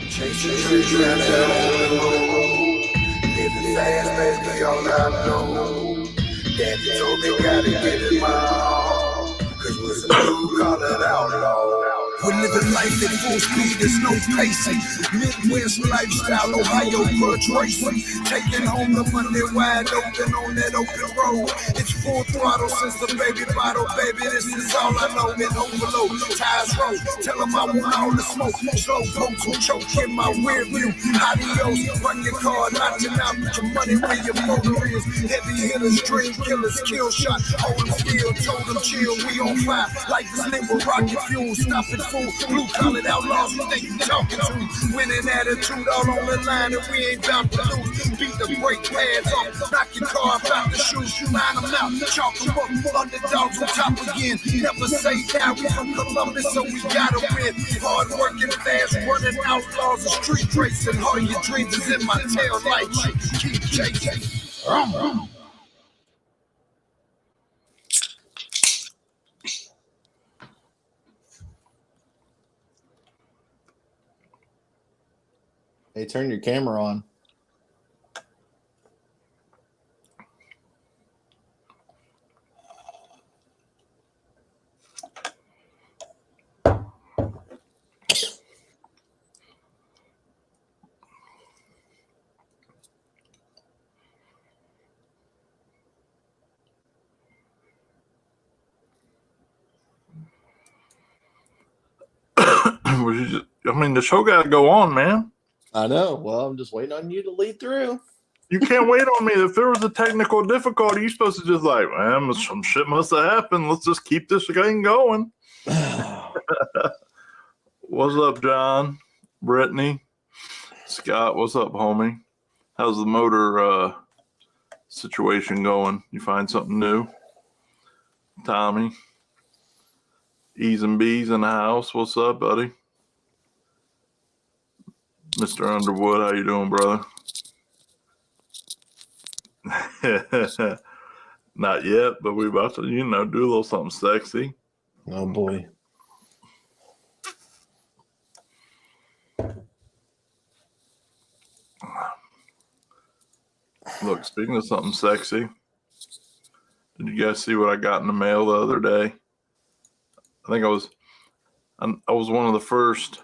Chasing dreams, trying to living fast, baby, all I know. Daddy told me gotta get it my all. Cause with some blue collar outlaw. We're living life at full speed, there's no pacing. Midwest lifestyle, Ohio grudge racing. Taking home the Monday wide open on that open road. It's full throttle since the baby bottle, baby. This is all I know. In overload, tires roll. Tell them I want all the smoke. Slow pokes will choke in my rear view. Adios, run your car, notching out with your money where your motor is. Heavy hitters, dream killers, kill shot. Hold them still, told them chill. We on fire, like this lit with rocket fuel. Stop it, fool. Blue collared outlaws, we think you talking to. Winning attitude all on the line, and we ain't bout to lose. Beat the brake pads off, knock your car off out the shoes. Line them out, chalk them up. Underdogs on top again. Never say die, we from Columbus, so we gotta win. Hard working, fast running outlaws, and street racing. All your dreams is in my tail light. Keep chasing. Hey, turn your camera on. The show got to go on, man. I know. Well, I'm just waiting on you to lead through. You can't wait on me. If there was a technical difficulty, you're supposed to just like, man, some shit must have happened. Let's just keep this thing going. What's up, John? Brittany? Scott, what's up, homie? How's the motor situation going? You find something new? Tommy? E's and B's in the house. What's up, buddy? Mr. Underwood, how you doing, brother? Not yet, but we about to, do a little something sexy. Oh, boy. Look, speaking of something sexy, did you guys see what I got in the mail the other day? I think I was one of the first.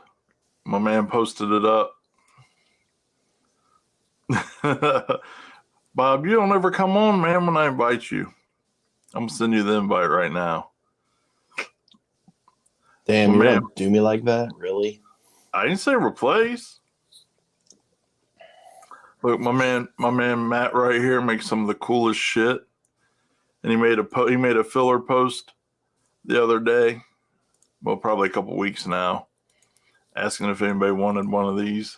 My man posted it up. Bob, you don't ever come on, man, when I invite you. I'm going to send you the invite right now. Damn, you don't do me like that? Really? I didn't say replace. Look, my man Matt right here makes some of the coolest shit. And he made a filler post the other day. Well, probably a couple weeks now. Asking if anybody wanted one of these.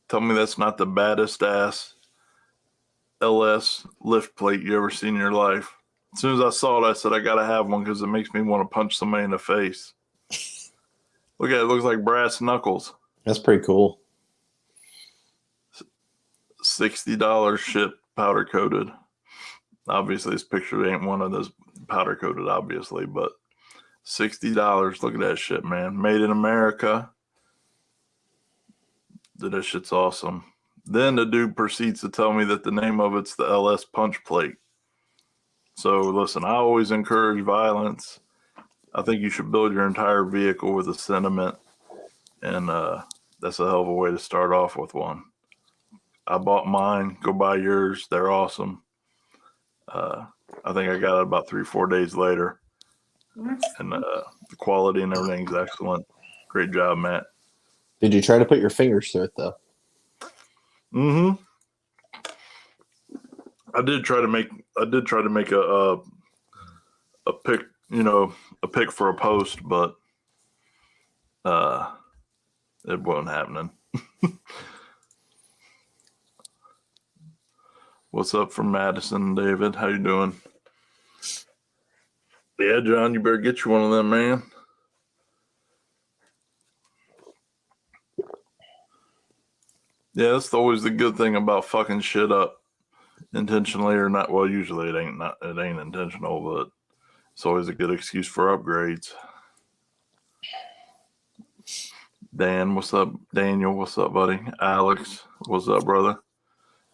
Tell me that's not the baddest ass LS lift plate you ever seen in your life. As soon as I saw it, I said, I got to have one because it makes me want to punch somebody in the face. Look at it. It looks like brass knuckles. That's pretty cool. $60 shit powder coated. Obviously, this picture ain't one of those powder coated, obviously, but $60. Look at that shit, man. Made in America. Dude, that shit's awesome. Then the dude proceeds to tell me that the name of it's the LS punch plate. So listen, I always encourage violence. I think you should build your entire vehicle with a sentiment. And that's a hell of a way to start off with one. I bought mine. Go buy yours. They're awesome. I think I got it about 3-4 days later. And the quality and everything's excellent. Great job, Matt. Did you try to put your fingers through it, though? Mm-hmm. I did try to make a pick, a pick for a post, but it wasn't happening. What's up from Madison, David? How you doing? Yeah, John, you better get you one of them, man. Yeah, that's always the good thing about fucking shit up, intentionally or not. Well, usually it ain't intentional, but it's always a good excuse for upgrades. Dan, what's up? Daniel, what's up, buddy? Alex, what's up, brother?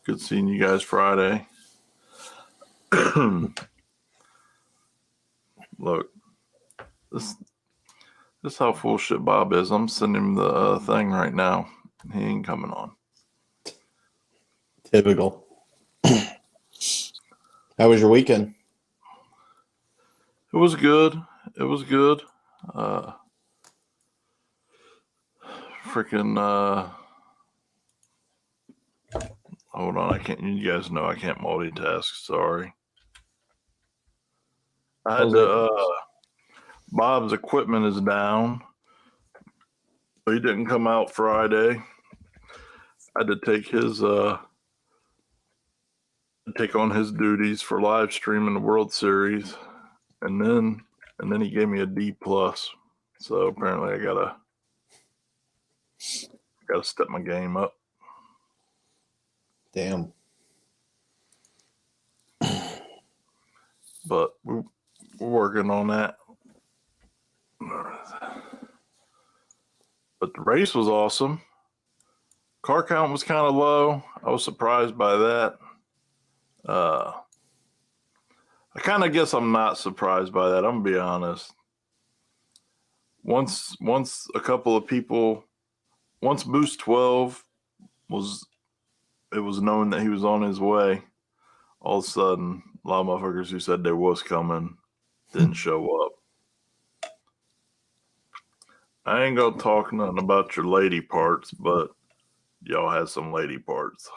Good seeing you guys Friday. Look, this is how full shit Bob is. I'm sending him the thing right now. He ain't coming on. Typical. How was your weekend? It was good. It was good. Hold on. I can't. You guys know I can't multitask. Sorry. I had to. Bob's equipment is down. He didn't come out Friday. I had to take his take on his duties for live streaming the World Series, and then he gave me a D plus. So apparently I gotta step my game up. Damn. But we're working on that. But the race was awesome. Car count was kind of low. I was surprised by that. I kind of guess I'm not surprised by that. I'm gonna be honest. Once a couple of people, once Boost 12 was known that he was on his way, all of a sudden, a lot of motherfuckers who said they was coming didn't show up. I ain't gonna talk nothing about your lady parts, but y'all had some lady parts.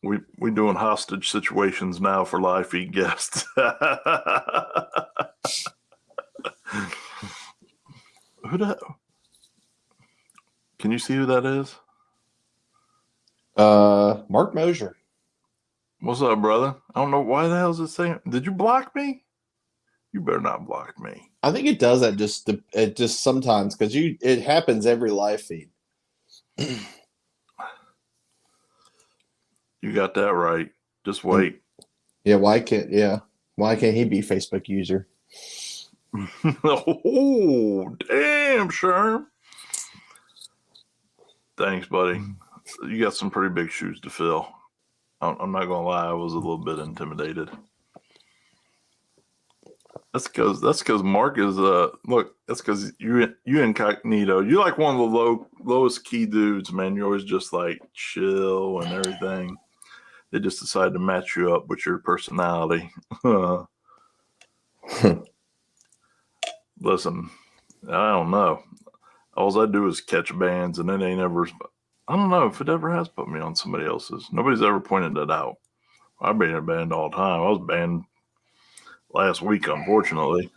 we doing hostage situations now for live feed guests. Who that? Can you see who that is? Mark Mosier. What's up, brother? I don't know why the hell is it saying. Did you block me? You better not block me. I think it does that just sometimes because it happens every live feed. You got that right. Just wait. Yeah, why can't he be Facebook user? Oh, damn, Sherm. Thanks, buddy. You got some pretty big shoes to fill. I'm not gonna lie, I was a little bit intimidated. That's because Mark is look. That's because you incognito. You're like one of the lowest key dudes, man. You're always just like chill and everything. They just decided to match you up with your personality. Listen, I don't know. All I do is catch bands, and it ain't ever. I don't know if it ever has put me on somebody else's. Nobody's ever pointed that out. I've been in a band all the time. I was banned last week, unfortunately.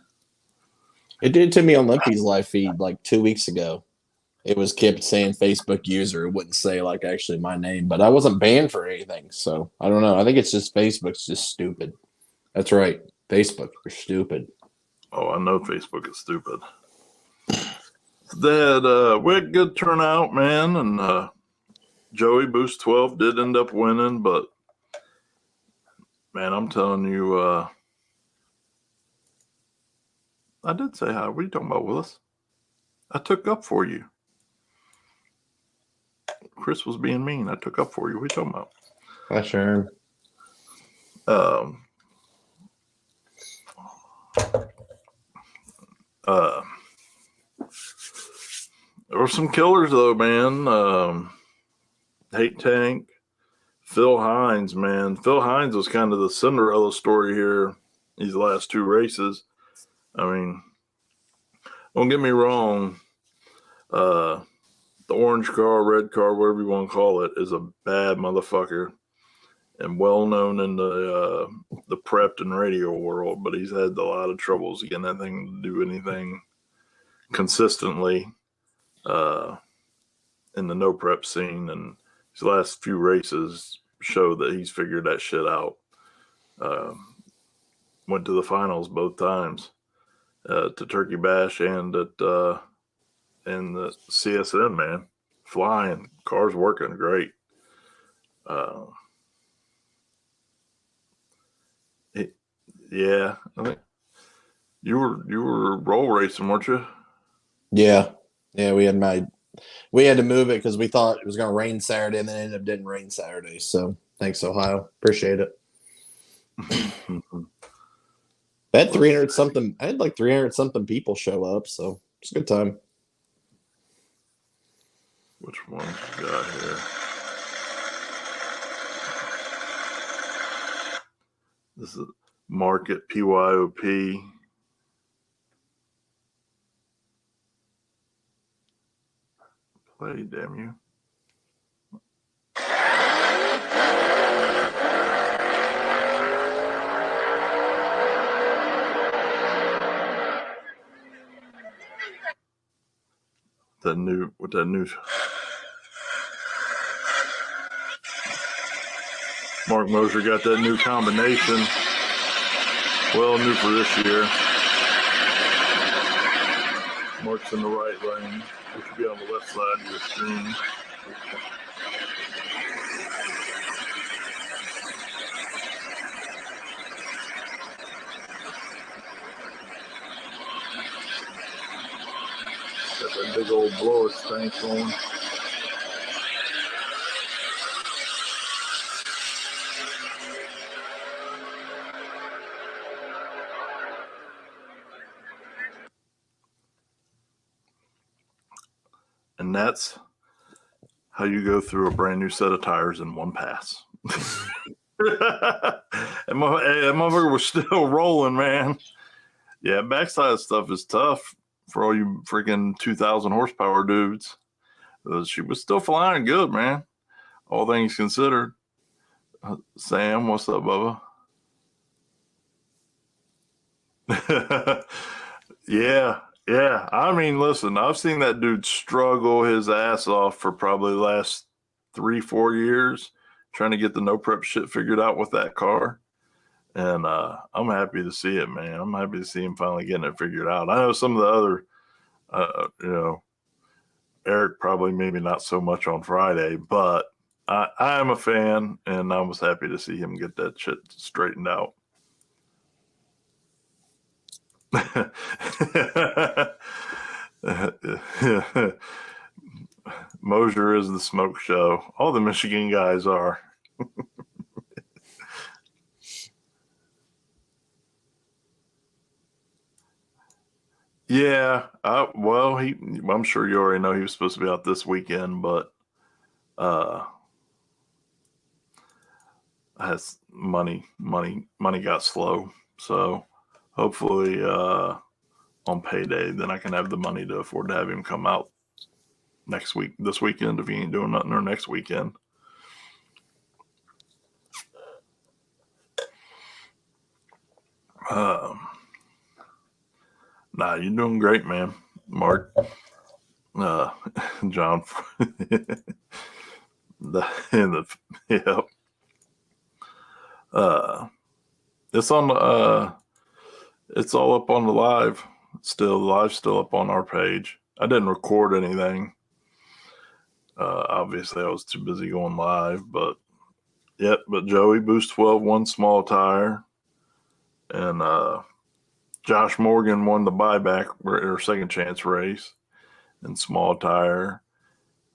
It did to me on Limpy's live feed like 2 weeks ago. It was kept saying Facebook user. It wouldn't say like actually my name, but I wasn't banned for anything. So I don't know. I think it's just Facebook's just stupid. That's right. Facebook, you're stupid. Oh, I know Facebook is stupid. That we had a good turnout, man, and Joey Boost 12 did end up winning, but man, I'm telling you, I did say hi. What are you talking about, Willis? I took up for you. Chris was being mean. I took up for you. What are you talking about? Hi, Sharon. There were some killers though, man. Hate Tank, Phil Hines, man. Phil Hines was kind of the Cinderella story here these last two races. I mean, don't get me wrong. The orange car, red car, whatever you want to call it, is a bad motherfucker and well known in the prepped and radio world, but he's had a lot of troubles getting that thing to do anything consistently in the no prep scene, and his last few races show that he's figured that shit out. Went to the finals both times, to Turkey Bash and at the CSN, man. Flying, cars working great. Yeah, I think you were roll racing, weren't you? Yeah, yeah. We had to move it because we thought it was going to rain Saturday, and then it ended up didn't rain Saturday. So thanks, Ohio. Appreciate it. I had 300 something. I had like 300 something people show up, so it's a good time. Which one you got here? This is Market PYOP. Play, damn you. That new Mark Mosher got that new combination. Well, new for this year. Mark's in the right lane. We should be on the left side of your screen. Got that big old blower tank going. And that's how you go through a brand new set of tires in one pass. And that motherfucker was still rolling, man. Yeah, backside stuff is tough for all you freaking 2,000 horsepower dudes. She was still flying good, man. All things considered. Sam, what's up, Bubba? Yeah. I mean, listen, I've seen that dude struggle his ass off for probably the last 3-4 years trying to get the no prep shit figured out with that car. And I'm happy to see it, man. I'm happy to see him finally getting it figured out. I know some of the other, Eric probably maybe not so much on Friday, but I am a fan, and I was happy to see him get that shit straightened out. Mosier is the smoke show. All the Michigan guys are. Yeah. Well, I'm sure you already know he was supposed to be out this weekend, but has money got slow. So hopefully on payday, then I can have the money to afford to have him come out this weekend if he ain't doing nothing or next weekend. Nah, you're doing great, man. Mark, John, yep. It's on it's all up on the live. The live's still up on our page. I didn't record anything. Obviously I was too busy going live, but Joey Boost 12 won small tire, and Josh Morgan won the buyback or second chance race in small tire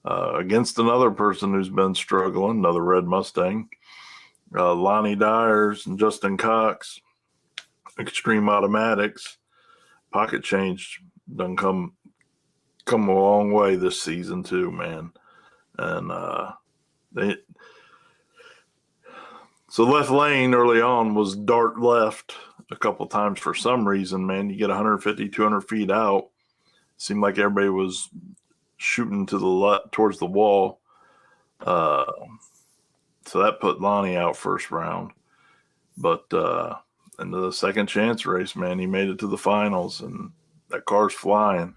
against another person who's been struggling, another red Mustang. Lonnie Dyers and Justin Cox, Extreme Automatics, pocket change done come a long way this season too, man. And so left lane early on was dart left a couple times for some reason, man. You get 150, 200 feet out. Seemed like everybody was shooting to the left towards the wall. So that put Lonnie out first round. But in the second chance race, man, he made it to the finals, and that car's flying.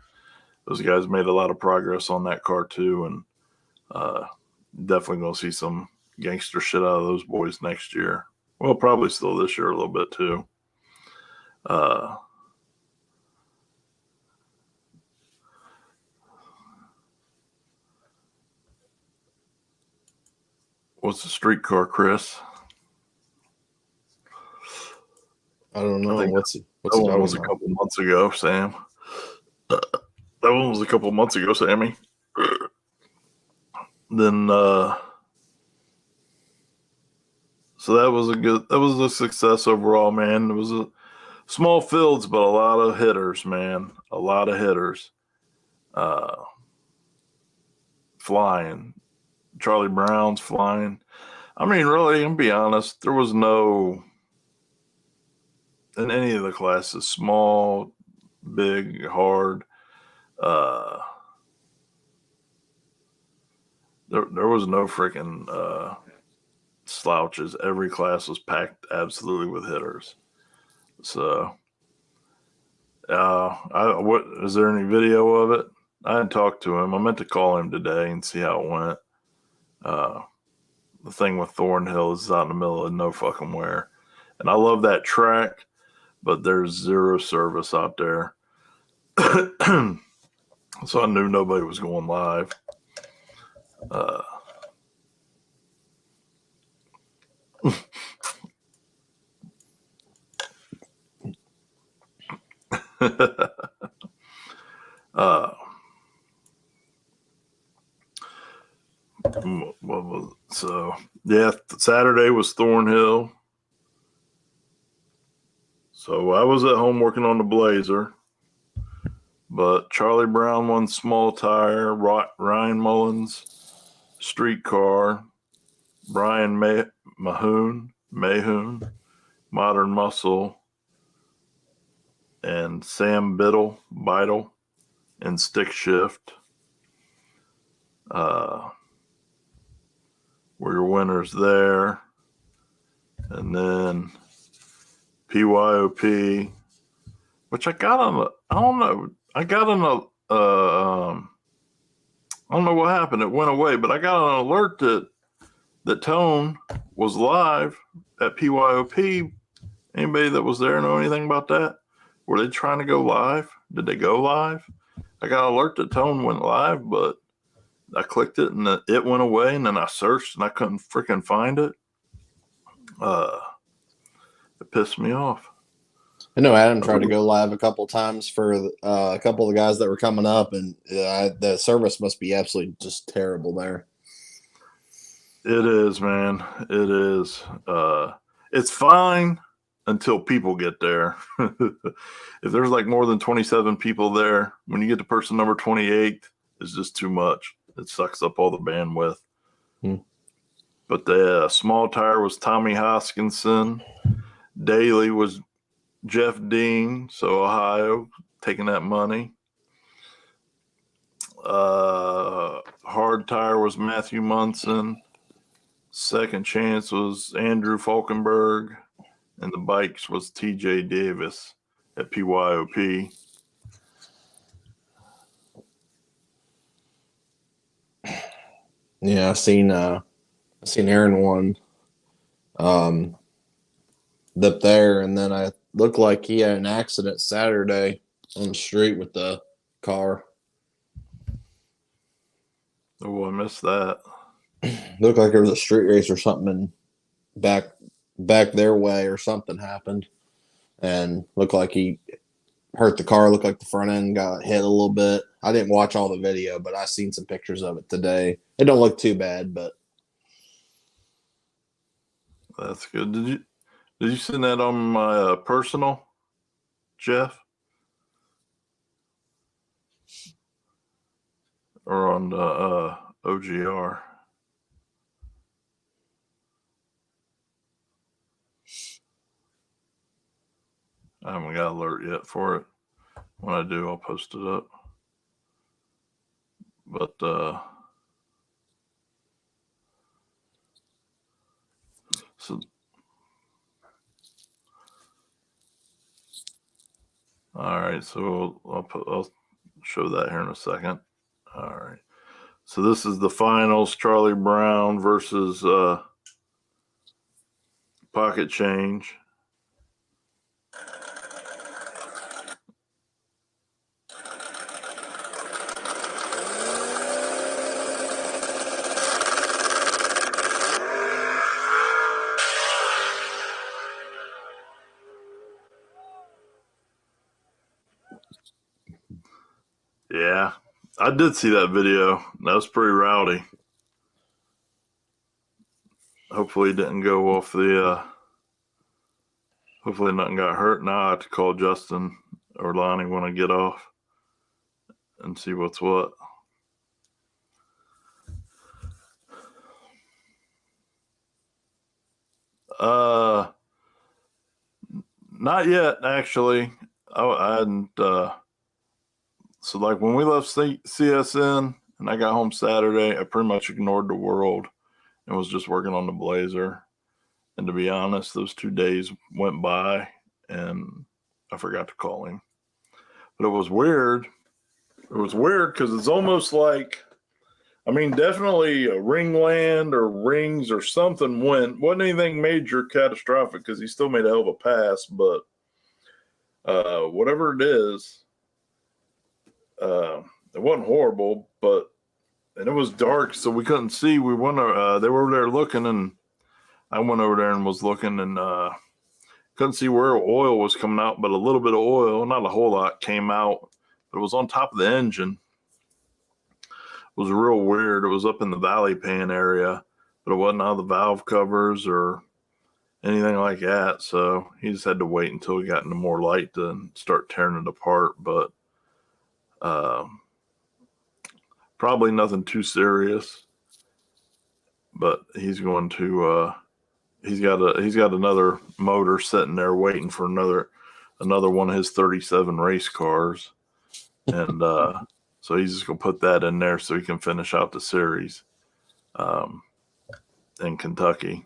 Those guys made a lot of progress on that car too, and definitely going to see some gangster shit out of those boys next year. Well, probably still this year a little bit too. What's the street car, Chris? I don't know. think What's that he one talking was a about? couple months ago, Sam. That one was a couple months ago, Sammy. Then, so that was a success overall, man. It was a small fields, but a lot of hitters, man. A lot of hitters. Flying. Charlie Brown's flying. I mean, really, I'm be honest, there was no, in any of the classes, small, big, hard, there was no freaking slouches. Every class was packed absolutely with hitters. So, what is there any video of it? I hadn't talked to him. I meant to call him today and see how it went. The thing with Thornhill is out in the middle of no fucking where, and I love that track, but there's zero service out there. So I knew nobody was going live. So yeah, Saturday was Thornhill. So I was at home working on the Blazer, but Charlie Brown won small tire, Ryan Mullins streetcar, Brian Mahoon, modern muscle, and Sam Biddle and stick shift. Were your winners there. And then PYOP, which I got on I don't know. I got on I don't know what happened. It went away, but I got an alert that Tone was live at PYOP. Anybody that was there know anything about that? Were they trying to go live? Did they go live? I got an alert that Tone went live, but I clicked it and it went away, and then I searched and I couldn't freaking find it. It pissed me off. I know Adam tried to go live a couple times for a couple of the guys that were coming up, and the service must be absolutely just terrible there. It is, man. It is. It's fine until people get there. If there's like more than 27 people there, when you get to person number 28, it's just too much. It sucks up all the bandwidth. But the small tire was Tommy Hoskinson. Daily was Jeff Dean, so Ohio, taking that money. Hard tire was Matthew Munson. Second chance was Andrew Falkenberg. And the bikes was TJ Davis at PYOP. Yeah, I seen Aaron won up there, and then I looked like he had an accident Saturday on the street with the car. Oh, I missed that. Looked like there was a street race or something back their way, or something happened, and looked like he hurt the car. Looked like the front end got hit a little bit. I didn't watch all the video, but I seen some pictures of it today. It don't look too bad, but That's good. Did you send that on my personal, Jeff? Or on the OGR? I haven't got an alert yet for it. When I do, I'll post it up. But so all right, so I'll show that here in a second. All right. So this is the finals, Charlie Brown versus Pocket Change. Yeah, I did see that video. That was pretty rowdy. Hopefully, it didn't go off the. Hopefully, nothing got hurt. Now I have to call Justin or Lonnie when I get off and see what's what. Not yet, actually. I hadn't. So, like when we left CSN and I got home Saturday, I pretty much ignored the world and was just working on the Blazer. And to be honest, those 2 days went by and I forgot to call him. But it was weird. It was weird because it's almost like, I mean, definitely a ringland or rings or something went. Wasn't anything major catastrophic because he still made a hell of a pass, but whatever it is, it wasn't horrible, and it was dark, so we couldn't see. We went, they were over there looking, and I went over there and was looking, and couldn't see where oil was coming out, but a little bit of oil, not a whole lot, came out. But it was on top of the engine. It was real weird. It was up in the valley pan area, but it wasn't out of the valve covers or anything like that. So he just had to wait until we got into more light to start tearing it apart. But probably nothing too serious. But he's going to he's got another motor sitting there waiting for another one of his 37 race cars. And so he's just going to put that in there so he can finish out the series in Kentucky.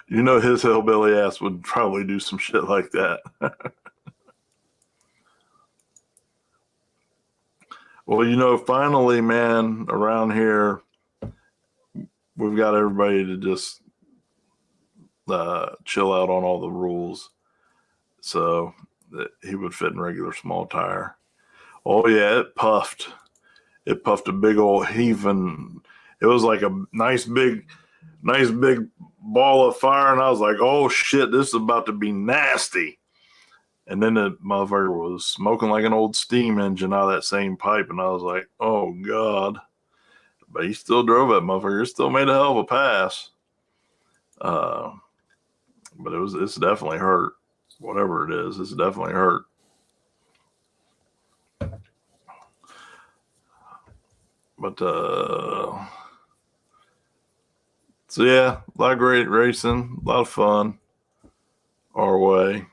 You know, his hillbilly ass would probably do some shit like that. Well, you know, finally, man, around here, we've got everybody to just chill out on all the rules. So that he would fit in regular small tire. Oh, yeah, it puffed. It puffed a big old heaving. It was like a nice big ball of fire. And I was like, oh, shit, this is about to be nasty. And then the motherfucker was smoking like an old steam engine out of that same pipe. And I was like, oh, God. But he still drove that motherfucker. He still made a hell of a pass. But it's definitely hurt. Whatever it is, it's definitely hurt. But, so yeah, a lot of great racing, a lot of fun our way.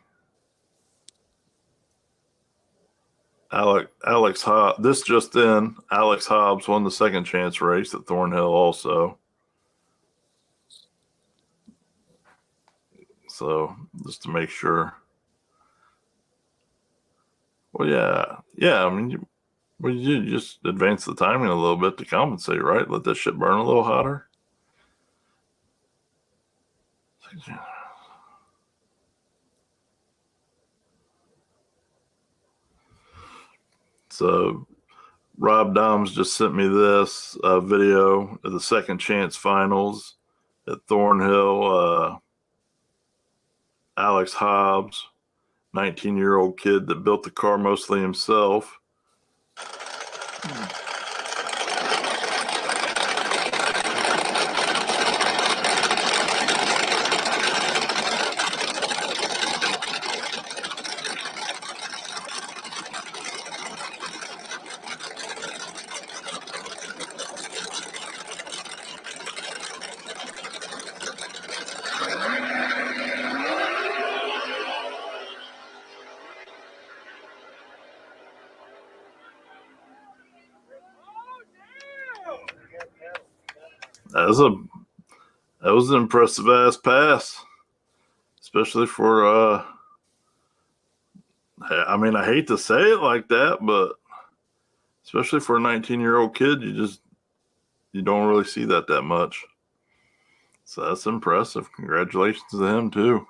Alex Hobbs, this just in, Alex Hobbs won the second chance race at Thornhill also. So just to make sure. Well, yeah. I mean, you just advance the timing a little bit to compensate, right? Let that shit burn a little hotter. So Rob Doms just sent me this video of the second chance finals at Thornhill. Alex Hobbs, 19-year-old kid that built the car mostly himself. That was an impressive ass pass, especially for I mean, I hate to say it like that, but especially for a 19-year-old kid, you don't really see that much. So that's impressive. Congratulations to him too.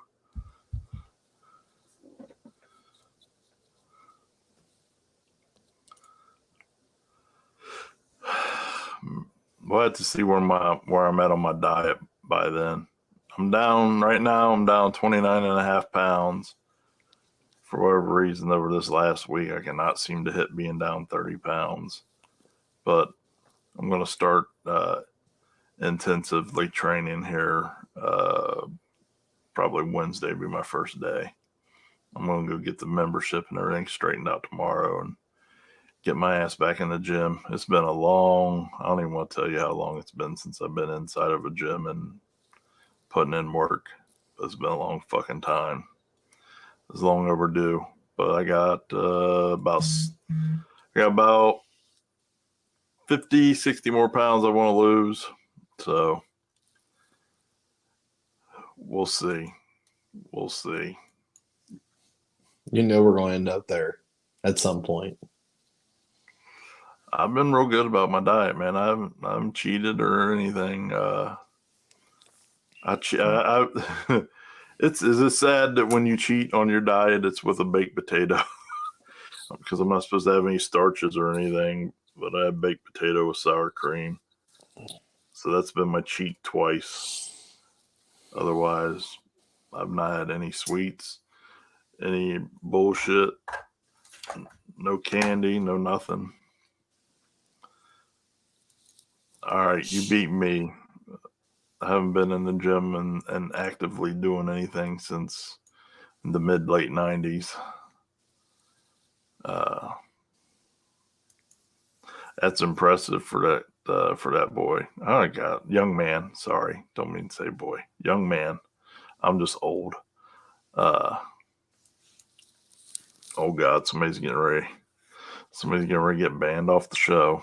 We'll have to see where I'm at on my diet by then. I'm down right now. I'm down 29 and a half pounds. For whatever reason, over this last week, I cannot seem to hit being down 30 pounds. But I'm going to start intensively training here. Probably Wednesday will be my first day. I'm going to go get the membership and everything straightened out tomorrow and get my ass back in the gym. It's been a long, I don't even want to tell you how long it's been since I've been inside of a gym and putting in work. It's been a long fucking time. It's long overdue. But I got about 50, 60 more pounds I want to lose. So we'll see. We'll see. You know we're going to end up there at some point. I've been real good about my diet, man. I haven't cheated or anything. Is it sad that when you cheat on your diet, it's with a baked potato? Because I'm not supposed to have any starches or anything, but I have baked potato with sour cream. So that's been my cheat twice. Otherwise, I've not had any sweets, any bullshit, no candy, no nothing. All right, you beat me. I haven't been in the gym and actively doing anything since the mid-late 90s. That's impressive for that boy. Oh, God. Young man. Sorry. Don't mean to say boy. Young man. I'm just old. Oh, God. Somebody's getting ready to get banned off the show.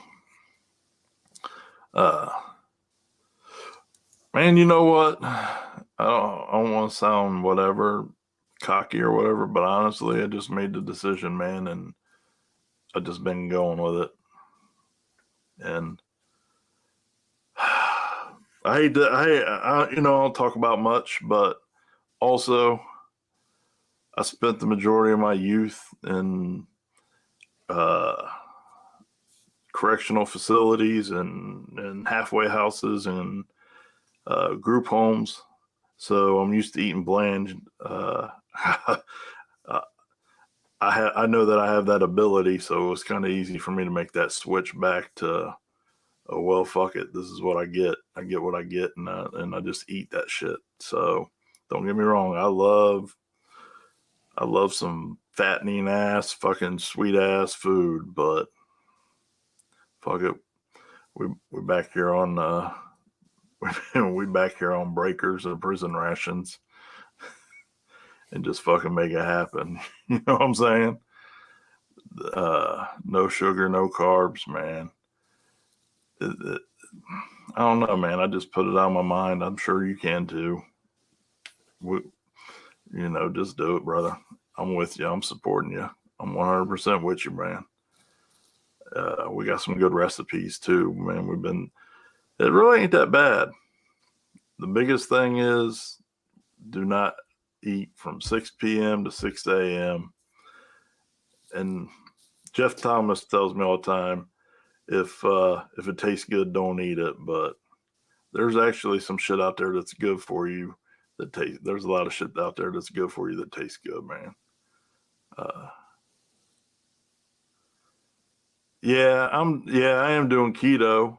Man, you know what? I don't want to sound whatever, cocky or whatever, but honestly, I just made the decision, man, and I've just been going with it. And I don't talk about much, but also I spent the majority of my youth in correctional facilities and halfway houses and group homes. So I'm used to eating bland. I know that I have that ability, so it's kind of easy for me to make that switch back to, oh, well, fuck it. This is what I get. I get what I get, and I just eat that shit. So don't get me wrong. I love some fattening ass, fucking sweet ass food, but fuck it. We're back here on we back here on breakers and prison rations and just fucking make it happen. You know what I'm saying? No sugar, no carbs, man. I don't know, man. I just put it out of my mind. I'm sure you can too. Just do it, brother. I'm with you. I'm supporting you. I'm 100% with you, man. We got some good recipes too, man. It really ain't that bad. The biggest thing is do not eat from 6 p.m. to 6 a.m. And Jeff Thomas tells me all the time, if it tastes good, don't eat it. But there's actually some shit out there that's good for you. There's a lot of shit out there that's good for you that tastes good, man. I am doing keto.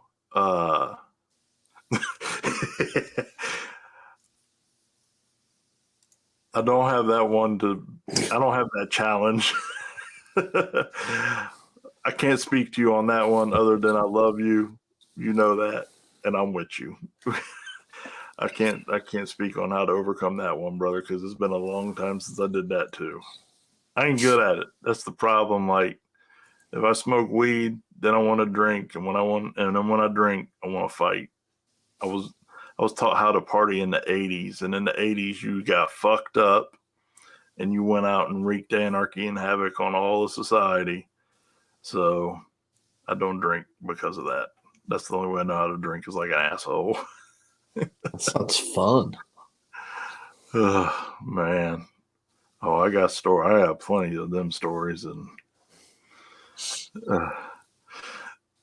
I don't have that challenge. I can't speak to you on that one other than I love you. You know that, and I'm with you. I can't speak on how to overcome that one, brother, because it's been a long time since I did that too. I ain't good at it. That's the problem. Like, if I smoke weed, then I want to drink, and then when I drink, I want to fight. I was taught how to party in the 80s, and in the 80s you got fucked up and you went out and wreaked anarchy and havoc on all of society. So I don't drink because of that. That's the only way I know how to drink, is like an asshole. That sounds fun. Oh, man. Oh, I got plenty of them stories. And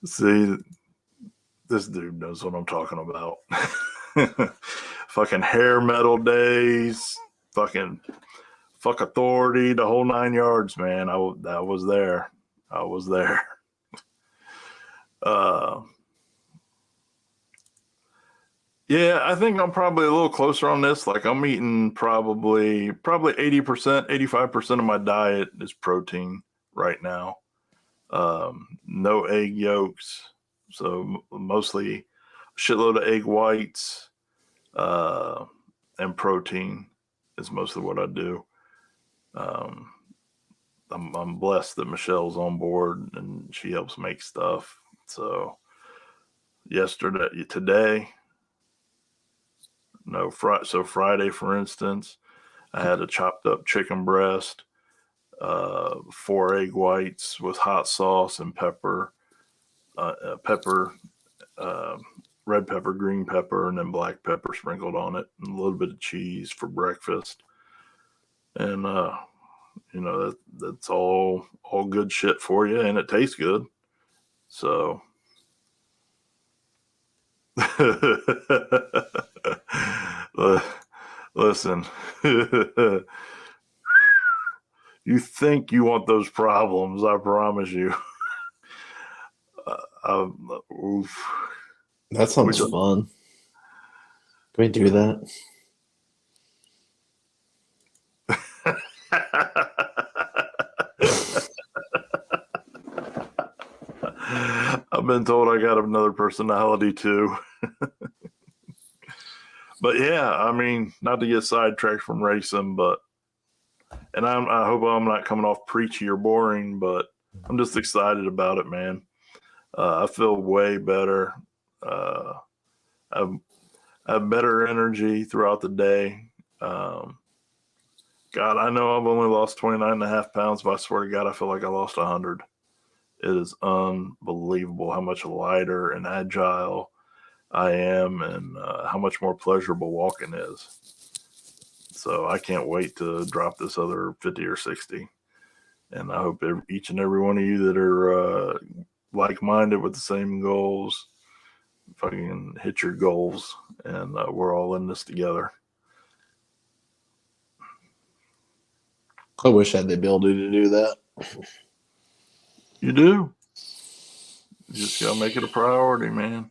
see, this dude knows what I'm talking about. fucking hair metal days, fucking fuck authority, the whole 9 yards, man. I was there. I was there. Yeah, I think I'm probably a little closer on this. Like I'm eating probably 80%, 85% of my diet is protein right now. No egg yolks. So mostly a shitload of egg whites, and protein is mostly what I do. I'm blessed that Michelle's on board and she helps make stuff. So today, no, so Friday, for instance, I had a chopped up chicken breast, 4 egg whites with hot sauce and pepper, red pepper, green pepper, and then black pepper sprinkled on it, and a little bit of cheese for breakfast. And that's all good shit for you, and it tastes good. So listen, you think you want those problems, I promise you. Oof. That sounds fun. Can we do that? I've been told I got another personality too. But yeah, I mean, not to get sidetracked from racing, and I hope I'm not coming off preachy or boring, but I'm just excited about it, man. I feel way better. I have better energy throughout the day. God, I know I've only lost 29.5 pounds, but I swear to God, I feel like I lost 100. It is unbelievable how much lighter and agile I am, and how much more pleasurable walking is. So I can't wait to drop this other 50 or 60. And I hope each and every one of you that are like-minded with the same goals, fucking hit your goals, and we're all in this together. I wish I had the ability to do that. You do. You just gotta make it a priority, man.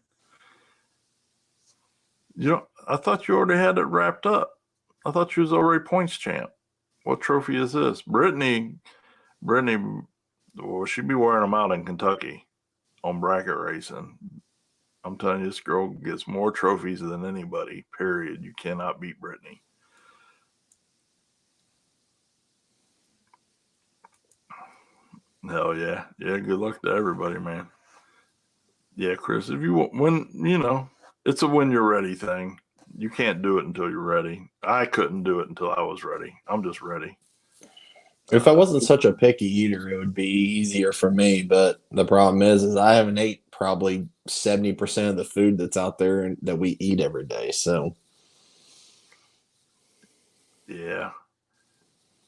I thought you already had it wrapped up. I thought you was already points champ. What trophy is this? Brittany, well, she'd be wearing them out in Kentucky on bracket racing. I'm telling you, this girl gets more trophies than anybody, period. You cannot beat Brittany. Hell yeah. Yeah, good luck to everybody, man. Yeah, Chris, if you win, it's a when you're ready thing. You can't do it until you're ready. I couldn't do it until I was ready. I'm just ready. If I wasn't such a picky eater, it would be easier for me. But the problem is I haven't ate probably 70% of the food that's out there that we eat every day. So, yeah.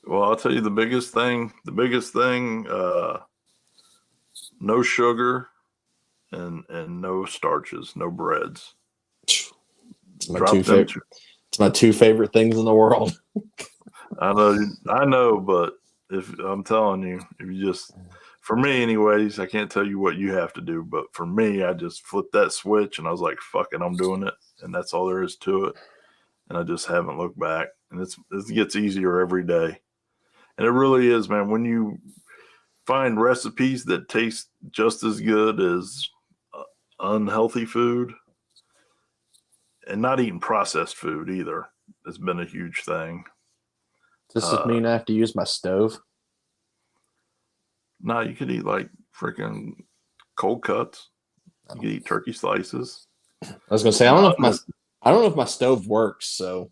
Well, I'll tell you the biggest thing, no sugar and no starches, no breads. It's my two favorite things in the world. I know, but if I'm telling you, if you just, for me anyways, I can't tell you what you have to do, but for me, I just flipped that switch and I was like, fuck it, I'm doing it. And that's all there is to it. And I just haven't looked back, and it gets easier every day. And it really is, man. When you find recipes that taste just as good as unhealthy food, and not eating processed food either, has been a huge thing. Does this mean I have to use my stove? No, you could eat like freaking cold cuts. You could eat turkey slices. I was gonna say I don't know if my stove works. So,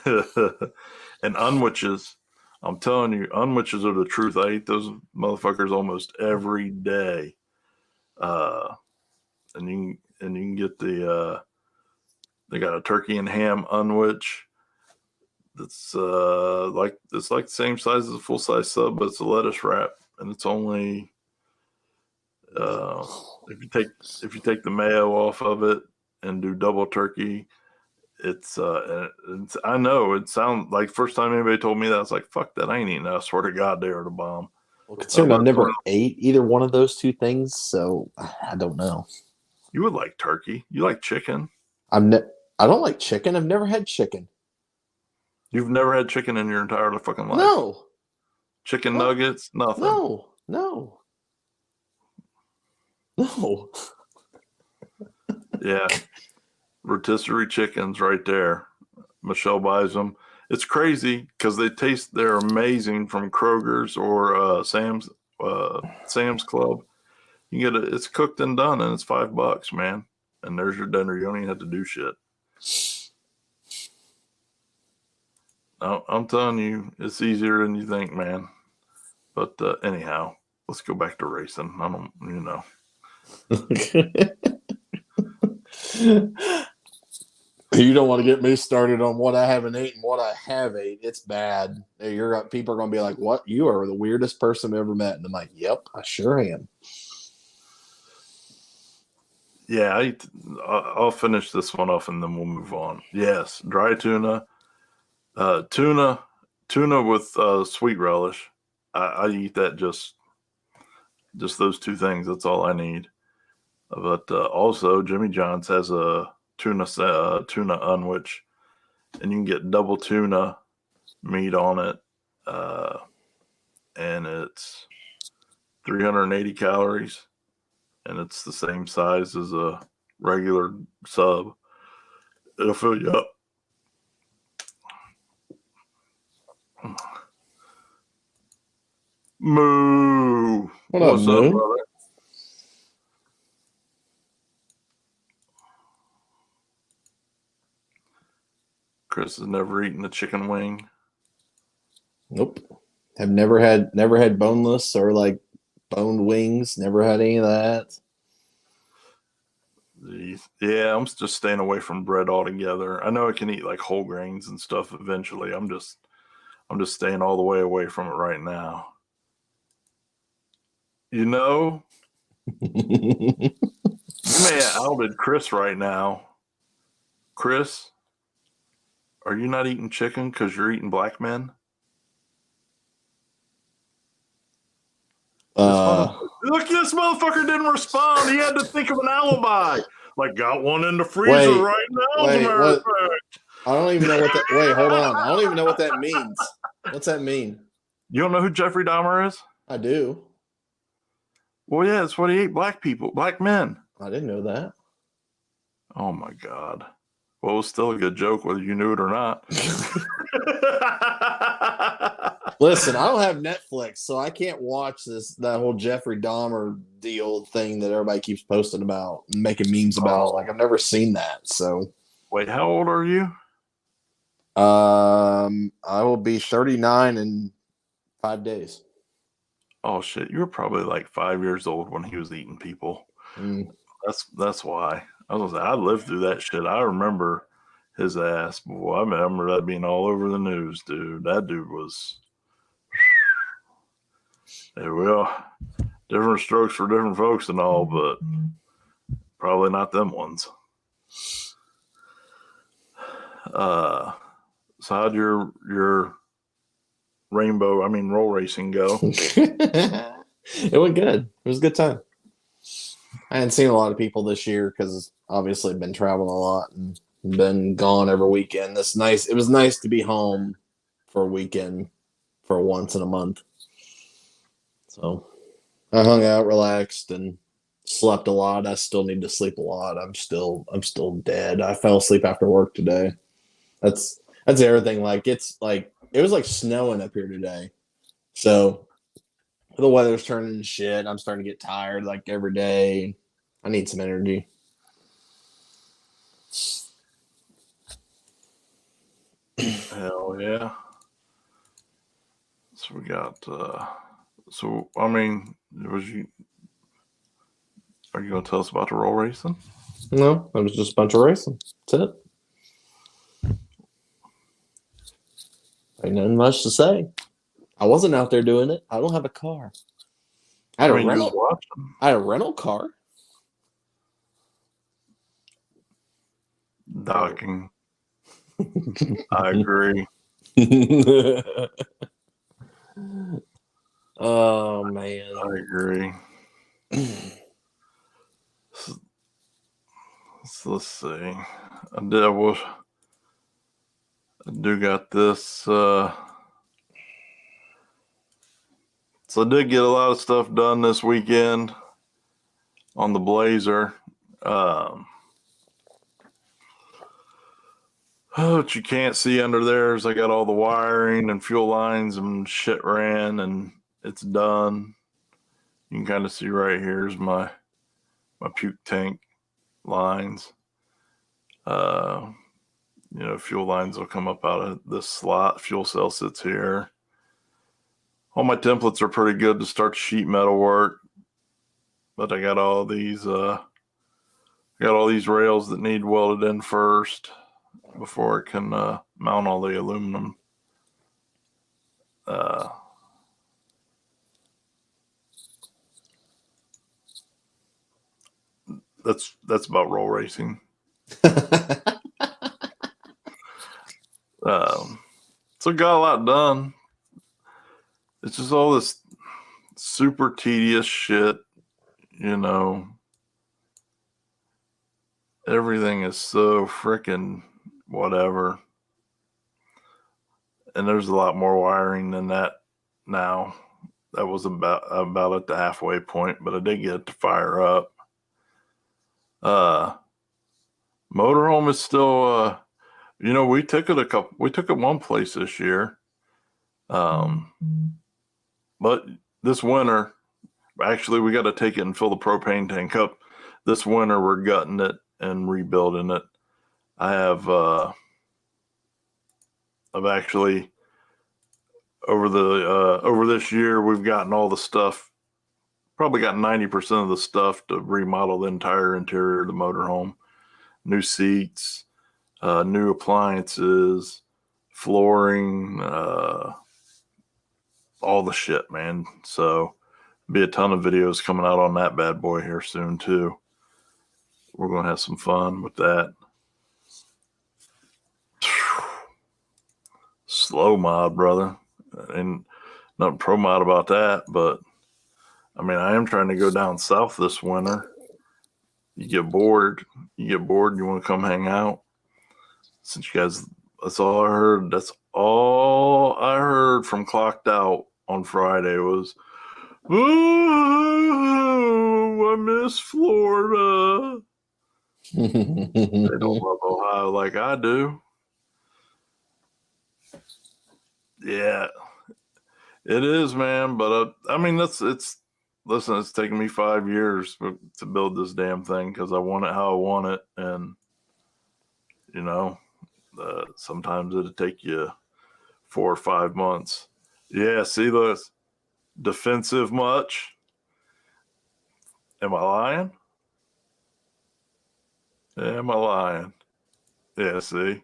and unwitches, I'm telling you, unwitches are the truth. I eat those motherfuckers almost every day. And you can get they got a turkey and ham unwich. That's like the same size as a full size sub, but it's a lettuce wrap, and it's only if you take the mayo off of it and do double turkey, it's I know it sounds like first time anybody told me that I was like, fuck that, I ain't eating that. I swear to God, they are the bomb. Well, considering But I've never ate either one of those two things, so I don't know. you would like turkey. You like chicken. I don't like chicken. I've never had chicken. You've never had chicken in your entire fucking life. No. Chicken What? nuggets, nothing. No. Yeah. Rotisserie chickens right there. Michelle buys them. It's crazy because they're amazing from Kroger's or Sam's Club. You get it's cooked and done, and it's $5, man. And there's your dinner. You don't even have to do shit. I'm telling you, it's easier than you think, man. But anyhow, let's go back to racing. I don't, You don't want to get me started on what I haven't eaten, what I have ate. It's bad. People are going to be like, "What? You are the weirdest person I've ever met." And I'm like, "Yep, I sure am." Yeah, I'll finish this one off and then we'll move on. Yes, dry tuna, tuna with sweet relish. I eat that just those two things. That's all I need. But also, Jimmy John's has a tuna unwich, and you can get double tuna meat on it, and it's 380 calories, and it's the same size as a regular sub. It'll fill you up. Moo. What's up, up, Moo? brother? Chris has never eaten a chicken wing. Nope. Have never had boneless or like boned wings. Never had any of that. Yeah, I'm just staying away from bread altogether. I know I can eat like whole grains and stuff eventually. I'm just staying all the way away from it right now. You know, you may have outed Chris right now. Chris, are you not eating chicken because you're eating black men? Look, this motherfucker didn't respond. He had to think of an alibi. Like, got one in the freezer right now, as a matter of fact. I don't even know what that. Wait, hold on. I don't even know what that means. What's that mean? You don't know who Jeffrey Dahmer is? I do. Well, yeah, it's what he ate. Black men. I didn't know that. Oh my God. Well, it was still a good joke, whether you knew it or not. Listen, I don't have Netflix, so I can't watch that whole Jeffrey Dahmer deal thing that everybody keeps posting about and making memes about. Like, I've never seen that. So, wait, how old are you? I will be 39 in 5 days. Oh shit, you were probably like 5 years old when he was eating people. That's why. I was gonna say I lived through that shit. I remember his ass. Boy, I remember that being all over the news, dude. That dude was. Well, different strokes for different folks and all, but probably not them ones. So how'd your roll racing go? It went good. It was a good time. I hadn't seen a lot of people this year because obviously I've been traveling a lot and been gone every weekend. It was nice to be home for a weekend for once in a month. So I hung out, relaxed, and slept a lot. I still need to sleep a lot. I'm still dead. I fell asleep after work today. That's everything. Like it was like snowing up here today. So the weather's turning to shit. I'm starting to get tired like every day. I need some energy. Hell yeah. So we got are you gonna tell us about the roll racing? No, it was just a bunch of racing. That's it. Ain't nothing much to say. I wasn't out there doing it. I don't have a car. I had a rental car. Docking. I agree. Oh man. I agree. So let's see. I do got this. So I did get a lot of stuff done this weekend on the Blazer. What you can't see under there is I got all the wiring and fuel lines and shit ran, and it's done. You can kind of see right here is my puke tank lines. Fuel lines will come up out of this slot. Fuel cell sits here. All my templates are pretty good to start sheet metal work, but I got all these rails that need welded in first before I can mount all the aluminum. That's about roll racing. So got a lot done. It's just all this super tedious shit, Everything is so freaking whatever. And there's a lot more wiring than that now. That was about at the halfway point, but I did get it to fire up. Motorhome is still we took it one place this year. But this winter, actually we got to take it and fill the propane tank up. This winter we're gutting it and rebuilding it. I've actually over this year we've gotten all the stuff, probably got 90% of the stuff to remodel the entire interior of the motorhome. New seats, new appliances, flooring, all the shit, man. So be a ton of videos coming out on that bad boy here soon too. We're going to have some fun with that. Slow mod, brother. And nothing pro mod about that, but I mean, I am trying to go down south this winter. You get bored, you want to come hang out. Since you guys, that's all I heard from Clocked Out on Friday was, oh, I miss Florida. They don't love Ohio like I do. Yeah, it is, man. But I mean, it's taken me 5 years to build this damn thing because I want it how I want it, and sometimes it'll take you 4 or 5 months. Yeah, see this defensive much? Am I lying? Am I lying? Yeah, see.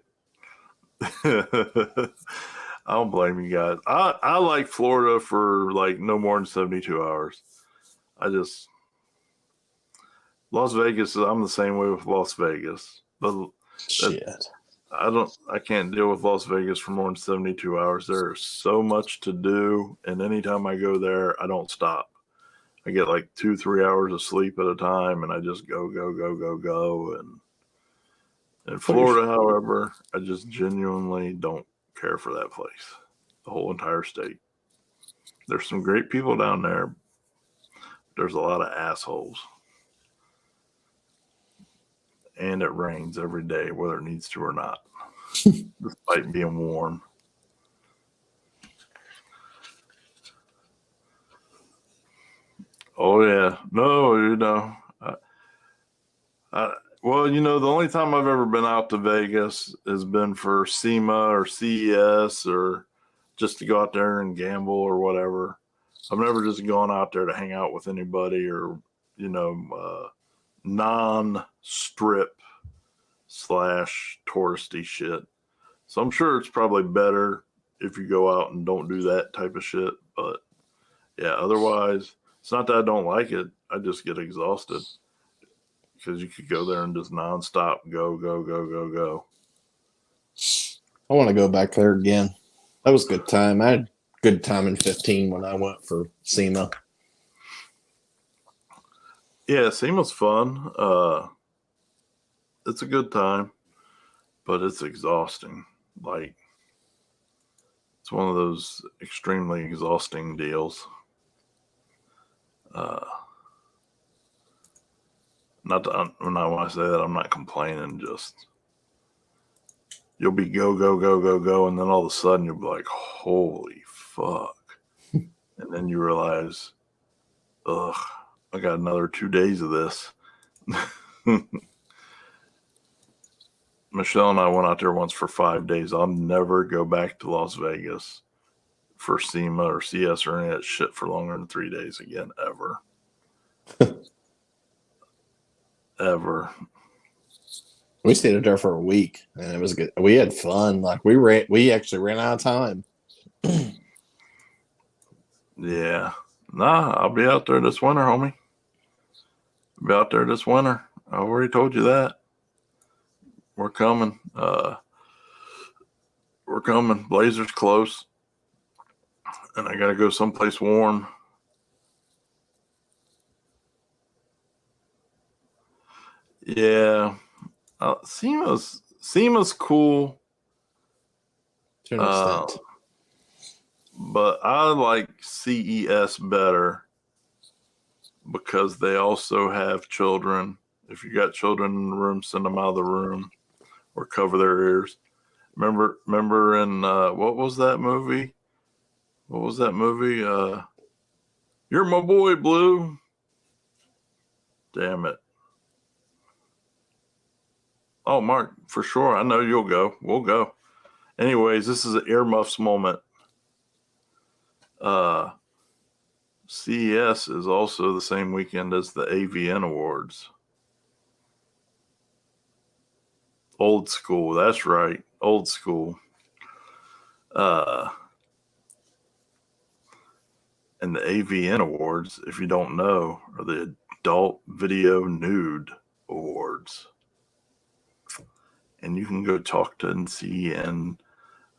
I don't blame you guys. I like Florida for like no more than 72 hours. Las Vegas, I'm the same way with Las Vegas. But shit. I can't deal with Las Vegas for more than 72 hours. There's so much to do. And anytime I go there, I don't stop. I get like 2-3 hours of sleep at a time and I just go. And in Florida, however, I just genuinely don't care for that place. The whole entire state. There's some great people down there. There's a lot of assholes. And it rains every day, whether it needs to or not, despite being warm. Oh, yeah. No, well, the only time I've ever been out to Vegas has been for SEMA or CES or just to go out there and gamble or whatever. I've never just gone out there to hang out with anybody or, non-strip / touristy shit. So I'm sure it's probably better if you go out and don't do that type of shit. But yeah, otherwise, it's not that I don't like it. I just get exhausted because you could go there and just nonstop go. I want to go back there again. That was a good time. I had good time in 15 when I went for SEMA. Yeah, SEMA's fun. It's a good time, but it's exhausting. Like, it's one of those extremely exhausting deals. Not to, when I say that, I'm not complaining. Just you'll be go go go go go, and then all of a sudden you'll be like, "Holy fuck!" And then you realize, "Ugh, I got another 2 days of this." Michelle and I went out there once for 5 days. I'll never go back to Las Vegas for SEMA or CS or any of that shit for longer than 3 days again, ever. Ever. We stayed there for a week, and it was good. We had fun. Like we actually ran out of time. Yeah. Nah, I'll be out there this winter, homie. I'll be out there this winter. I already told you that. We're coming. We're coming. Blazer's close. And I gotta go someplace warm. Yeah. SEMA's cool. To an extent. But I like CES better because they also have children. If you got children in the room, send them out of the room or cover their ears. Remember in what was that movie? What was that movie? You're my boy, Blue. Damn it. Oh, Mark, for sure. I know you'll go. We'll go. Anyways, this is an earmuffs moment. CES is also the same weekend as the AVN Awards. Old school. That's right. Old school. And the AVN Awards, if you don't know, are the Adult Video Nude Awards. And you can go talk to and see and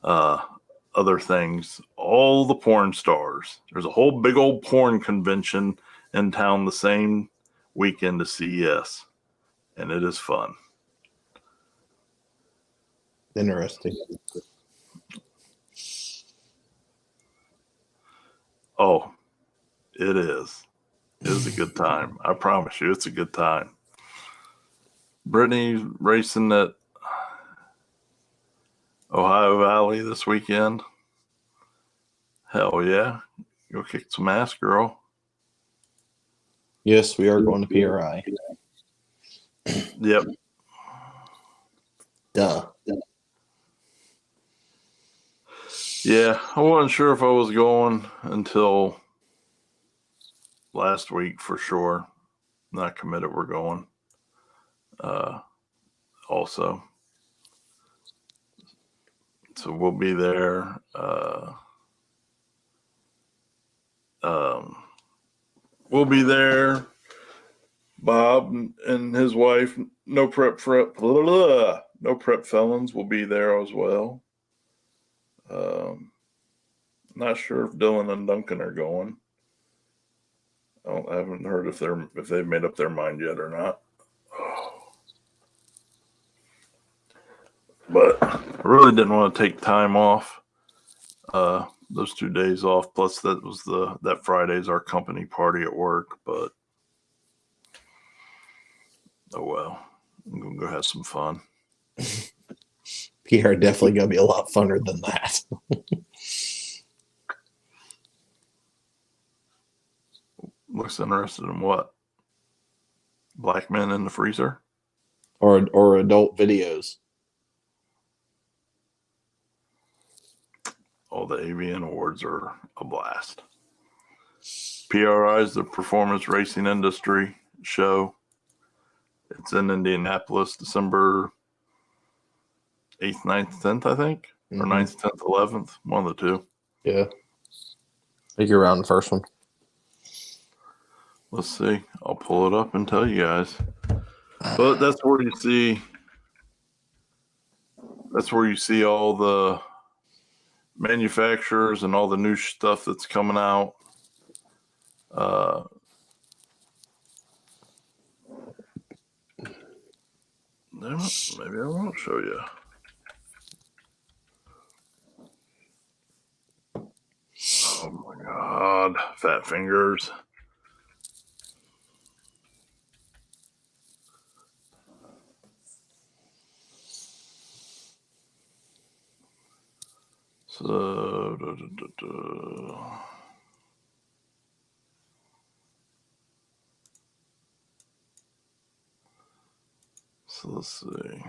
other things, all the porn stars. There's a whole big old porn convention in town the same weekend as CES. And it is fun. Interesting. Oh, it is. It is a good time. I promise you, it's a good time. Brittany's racing at Ohio Valley this weekend. Hell yeah. Go kick some ass, girl. Yes, we are going to PRI. Yep. Duh. Yeah, I wasn't sure if I was going until last week for sure. Not committed we're going. Also. So we'll be there. We'll be there. Bob and his wife, no prep felons, will be there as well. Not sure if Dylan and Duncan are going. I haven't heard if they've made up their mind yet or not. But I really didn't want to take time off. Those 2 days off. Plus that Friday's our company party at work. But oh well, I'm gonna go have some fun. PR definitely going to be a lot funner than that. Looks interested in what? Black men in the freezer? or adult videos. All the AVN awards are a blast. PRI is the Performance Racing Industry show. It's in Indianapolis, December 8th, 9th, 10th, I think. Or 9th, 10th, 11th. One of the two. Yeah. I think you're around the first one. Let's see. I'll pull it up and tell you guys. But that's where you see That's where you see all the manufacturers and all the new stuff that's coming out. Maybe I won't show you. Oh my God, fat fingers. So, so let's see.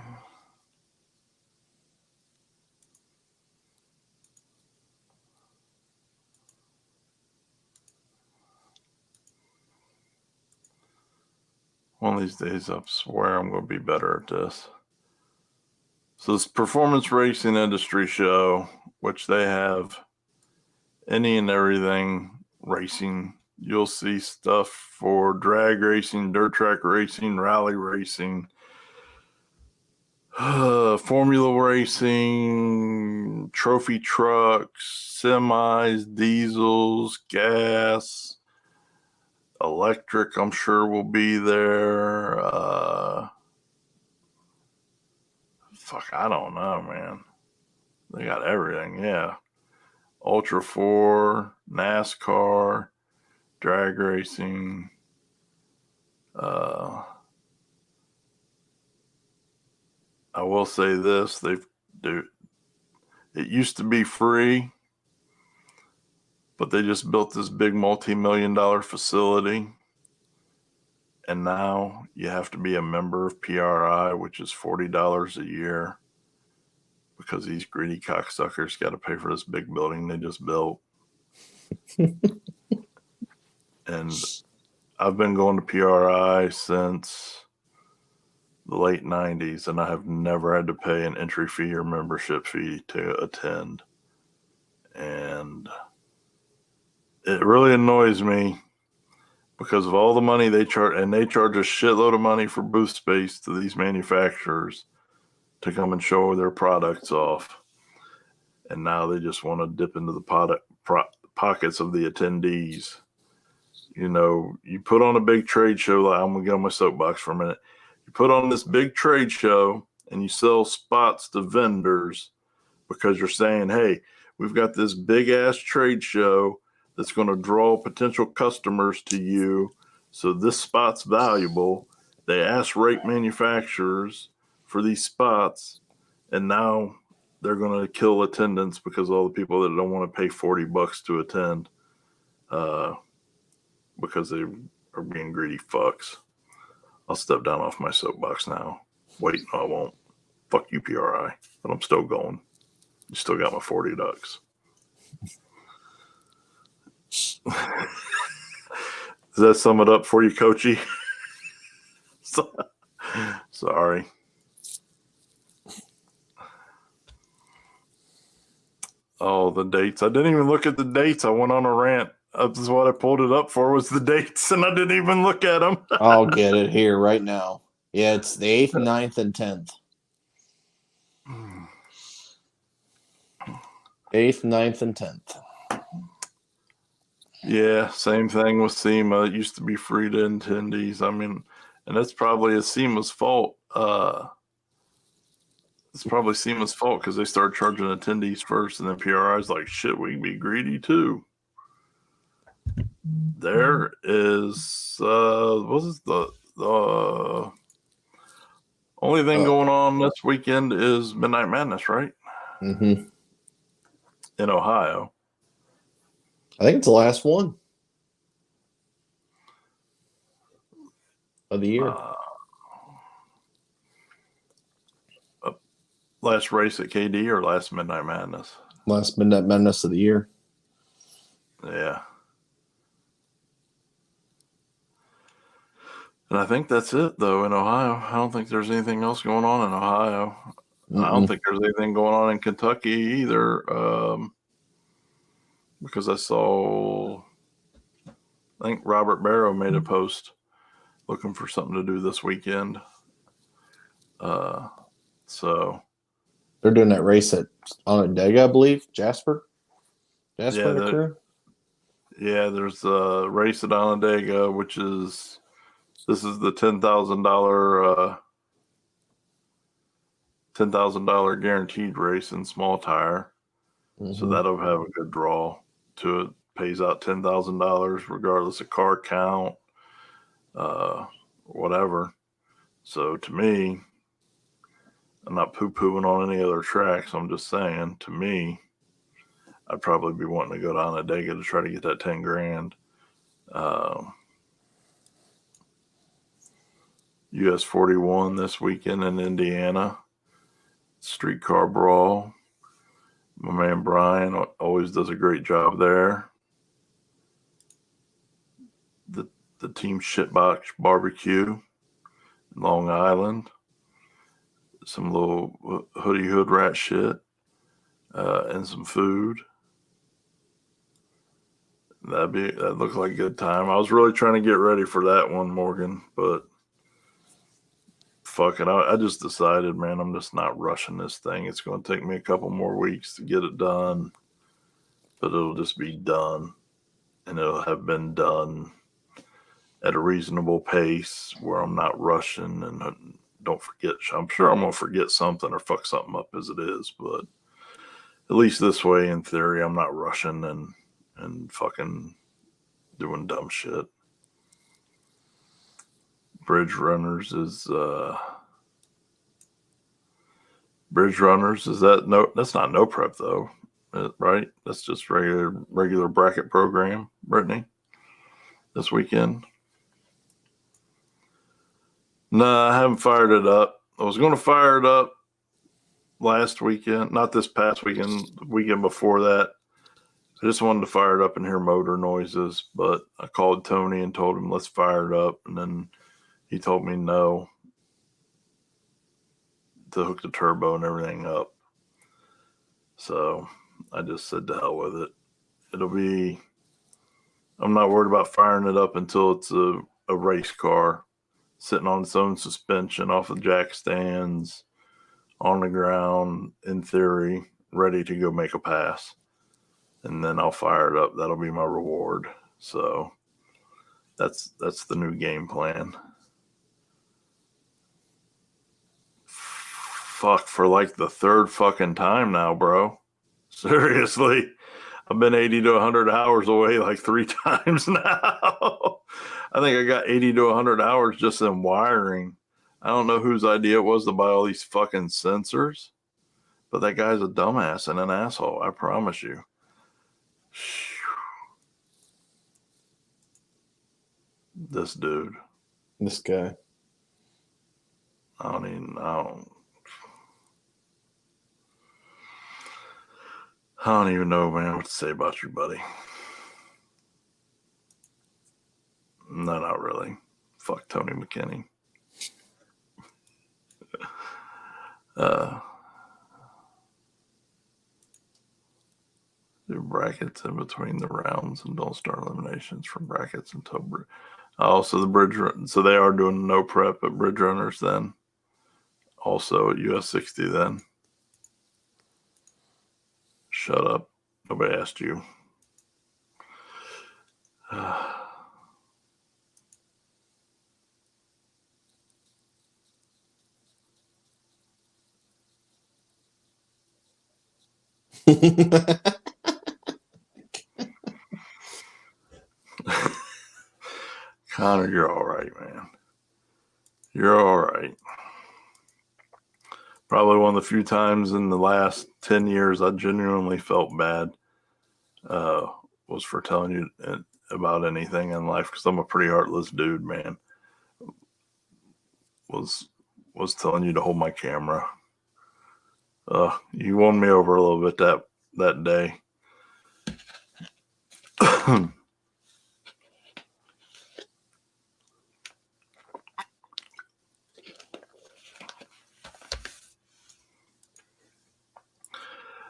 One of these days, I swear I'm going to be better at this. So this performance racing industry show, which they have any and everything racing. You'll see stuff for drag racing, dirt track racing, rally racing, formula racing, trophy trucks, semis, diesels, gas, electric, I'm sure will be there. Fuck, I don't know, man. They got everything, yeah. Ultra 4, NASCAR, drag racing. I will say this: it used to be free, but they just built this big multi-million-dollar facility, and now you have to be a member of PRI, which is $40 a year, because these greedy cocksuckers got to pay for this big building they just built. And I've been going to PRI since the late 90s, and I have never had to pay an entry fee or membership fee to attend. And it really annoys me because of all the money they charge, and they charge a shitload of money for booth space to these manufacturers to come and show their products off. And now they just want to dip into the pockets of the attendees. You know, you put on a big trade show, like I'm going to get on my soapbox for a minute. You put on this big trade show and you sell spots to vendors because you're saying, hey, we've got this big ass trade show that's going to draw potential customers to you. So this spot's valuable. They ask rate manufacturers for these spots, and now they're going to kill attendance because all the people that don't want to pay $40 to attend because they are being greedy fucks. I'll step down off my soapbox now. Wait, no, I won't. Fuck you, PRI. But I'm still going. You still got my $40. Does that sum it up for you, Coachy? Sorry. Oh, the dates. I didn't even look at the dates. I went on a rant. That's what I pulled it up for, was the dates, and I didn't even look at them. I'll get it here right now. Yeah, it's the 8th, 9th, and 10th. 8th, 9th, and 10th. Yeah, same thing with SEMA. It used to be free to attendees. I mean, and that's probably SEMA's fault. It's probably SEMA's fault because they started charging attendees first, and then PRI's like, shit, we can be greedy too. There is what is the only thing going on this weekend is Midnight Madness, right? Mm-hmm. In Ohio. I think it's the last one of the year. Last race at KD or last Midnight Madness? Last Midnight Madness of the year. Yeah. And I think that's it, though, in Ohio. I don't think there's anything else going on in Ohio. I don't think there's anything going on in Kentucky either, because I think Robert Barrow made a post looking for something to do this weekend. So They're doing that race at Onondaga, I believe. Jasper and the crew. Yeah, there's a race at Onondaga, this is the $10,000 guaranteed race in small tire. Mm-hmm. So that'll have a good draw to it. Pays out $10,000 regardless of car count, whatever. So to me, I'm not poo-pooing on any other tracks. I'm just saying, to me, I'd probably be wanting to go to Onondaga to try to get that 10 grand. US 41 this weekend in Indiana. Streetcar Brawl. My man Brian always does a great job there. The Team Shitbox Barbecue in Long Island. Some little hoodie hood rat shit and some food. That looked like a good time. I was really trying to get ready for that one, Morgan, but fuck it. I just decided, man, I'm just not rushing this thing. It's going to take me a couple more weeks to get it done, but it'll just be done, and it'll have been done at a reasonable pace where I'm not rushing and don't forget. I'm sure I'm going to forget something or fuck something up as it is, but at least this way, in theory, I'm not rushing and fucking doing dumb shit. Bridge Runners is that's not no prep though, right? That's just regular bracket program, Brittany, this weekend. No, I haven't fired it up. I was going to fire it up last weekend, not this past weekend, the weekend before that. I just wanted to fire it up and hear motor noises, but I called Tony and told him, let's fire it up. And then he told me no, to hook the turbo and everything up. So I just said to hell with it. I'm not worried about firing it up until it's a race car sitting on its own suspension off the jack stands on the ground, in theory, ready to go make a pass. And then I'll fire it up. That'll be my reward. So that's the new game plan. Fuck, for like the third fucking time now, bro. Seriously. I've been 80 to 100 hours away like 3 times now. I think I got 80 to 100 hours just in wiring. I don't know whose idea it was to buy all these fucking sensors, but that guy's a dumbass and an asshole. I promise you. This dude. This guy. I don't even know, man, what to say about you, buddy. No, not really. Fuck Tony McKinney. Do brackets in between the rounds and don't start eliminations from brackets until so the bridge run. So they are doing no prep at Bridge Runners then. Also at US 60 then. Shut up. Nobody asked you. Connor, you're all right, man. You're all right. Probably one of the few times in the last 10 years I genuinely felt bad was for telling you about anything in life, because I'm a pretty heartless dude, man. Was telling you to hold my camera. You won me over a little bit that day.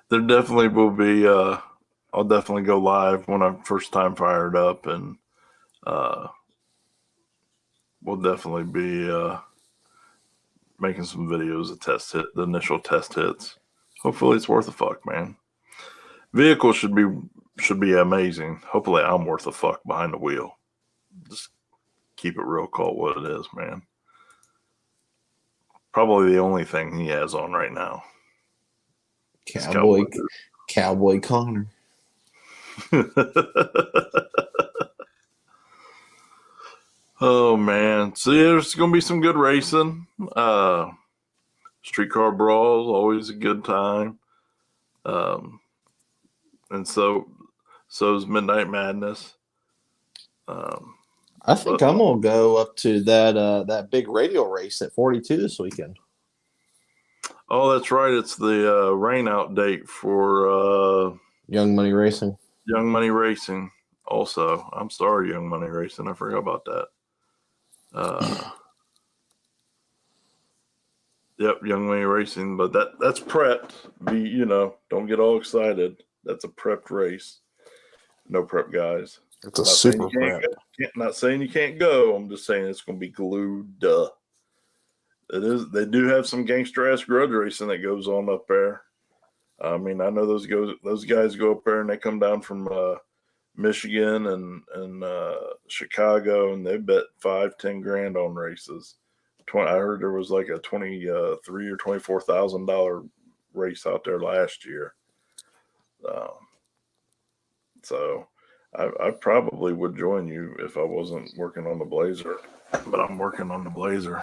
There definitely will be. I'll definitely go live when I first time fired up, and we'll definitely be making some videos of the initial test hits. Hopefully it's worth a fuck, man. Vehicle should be amazing. Hopefully I'm worth a fuck behind the wheel. Just keep it real, call it what it is, man. Probably the only thing he has on right now. Cowboy Connor. Oh man. So yeah, there's gonna be some good racing. Streetcar brawls, always a good time. And so's Midnight Madness. I think I'm gonna go up to that big radio race at 42 this weekend. Oh, that's right. It's the rain out date for Young Money Racing. Young Money Racing. Also, I'm sorry, Young Money Racing. I forgot about that. Yep, Young Money Racing. But that's prepped. Don't get all excited. That's a prepped race. No prep, guys. It's a super prep. Not saying you can't go. I'm just saying it's going to be glued. Duh. It is. They do have some gangster ass grudge racing that goes on up there. I mean, I know those guys go up there and they come down from Michigan and Chicago, and they bet $5-10 grand on races. I heard there was like a $23,000 or $24,000 race out there last year. So I probably would join you if I wasn't working on the Blazer, but I'm working on the Blazer.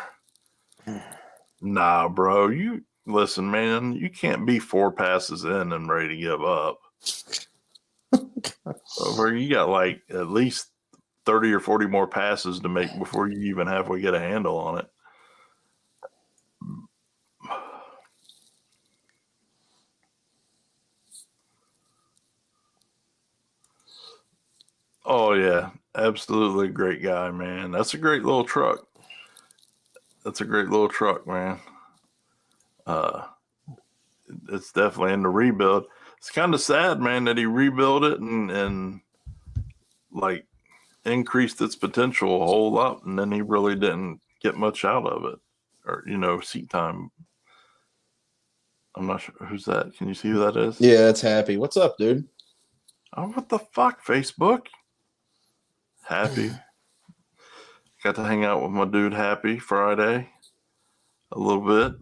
Nah, bro, you listen, man. You can't be 4 passes in and ready to give up. Over, you got like at least 30 or 40 more passes to make before you even halfway get a handle on it. Oh yeah, absolutely great guy, man. That's a great little truck. Man. It's definitely in the rebuild. It's kind of sad, man, that he rebuilt it and like increased its potential a whole lot, and then he really didn't get much out of it, or seat time. I'm not sure who's that. Can you see who that is? Yeah, it's Happy. What's up, dude? Oh, what the fuck, Facebook? Happy. Got to hang out with my dude Happy Friday a little bit.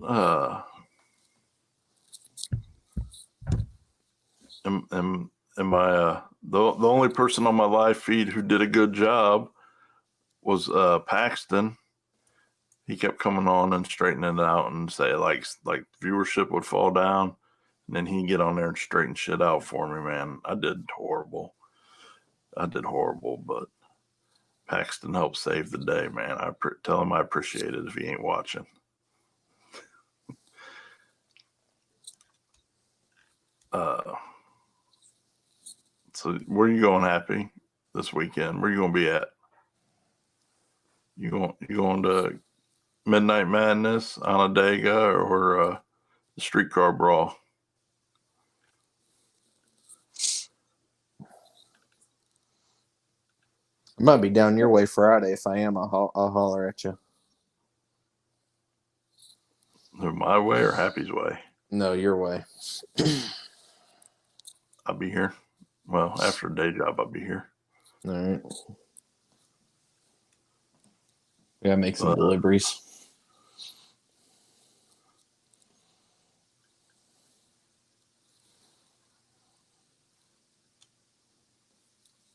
And my the only person on my live feed who did a good job was Paxton. He kept coming on and straightening it out and say like viewership would fall down, and then he'd get on there and straighten shit out for me, man. I did horrible, but Paxton helped save the day, man. Tell him I appreciate it if he ain't watching. So where are you going, Happy, this weekend? Where are you going to be at? You going to Midnight Madness, Onondaga, or the Streetcar Brawl? I might be down your way Friday. If I am, I'll holler at you. My way or Happy's way? No, your way. I'll be here. Well, after a day job, I'll be here. All right. We gotta make some deliveries.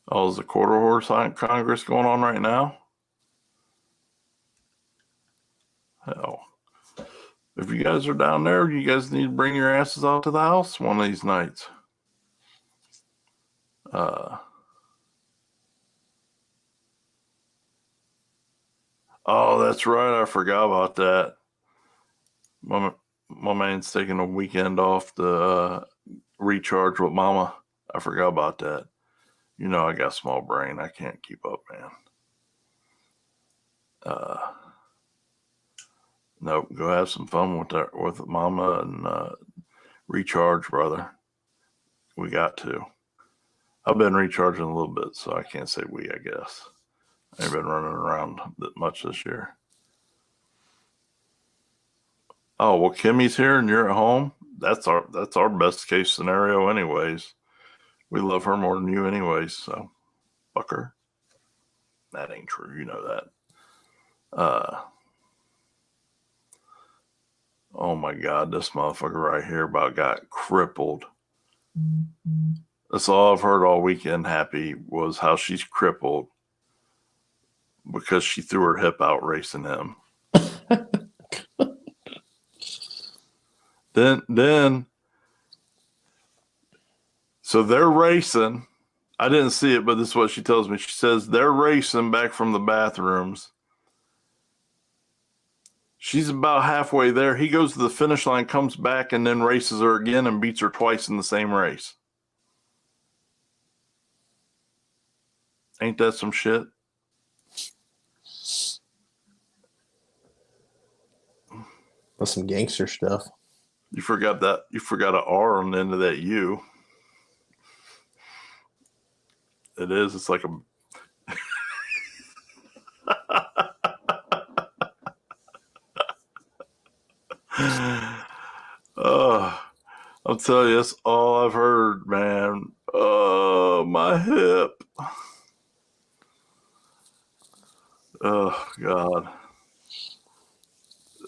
Oh, is the quarter horse Congress going on right now? Hell. If you guys are down there, you guys need to bring your asses out to the house one of these nights. Oh, that's right. I forgot about that. My man's taking a weekend off to recharge with mama. I forgot about that. I got a small brain. I can't keep up, man. Nope. Go have some fun with mama and recharge, brother. We got to. I've been recharging a little bit, so I can't say we, I guess. I ain't been running around that much this year. Oh, well, Kimmy's here and you're at home. that's our best case scenario, anyways. We love her more than you, anyways. So, fuck her. That ain't true. You know that. Oh my God, this motherfucker right here about got crippled. That's all I've heard all weekend, Happy, was how she's crippled because she threw her hip out racing him. Then, so they're racing. I didn't see it, but this is what she tells me. She says they're racing back from the bathrooms. She's about halfway there. He goes to the finish line, comes back, and then races her again and beats her twice in the same race. Ain't that some shit? That's some gangster stuff. You forgot that. You forgot an R on the end of that U. It is. It's like a... I'll tell you, that's all I've heard, man. Oh, my hip. Oh, God.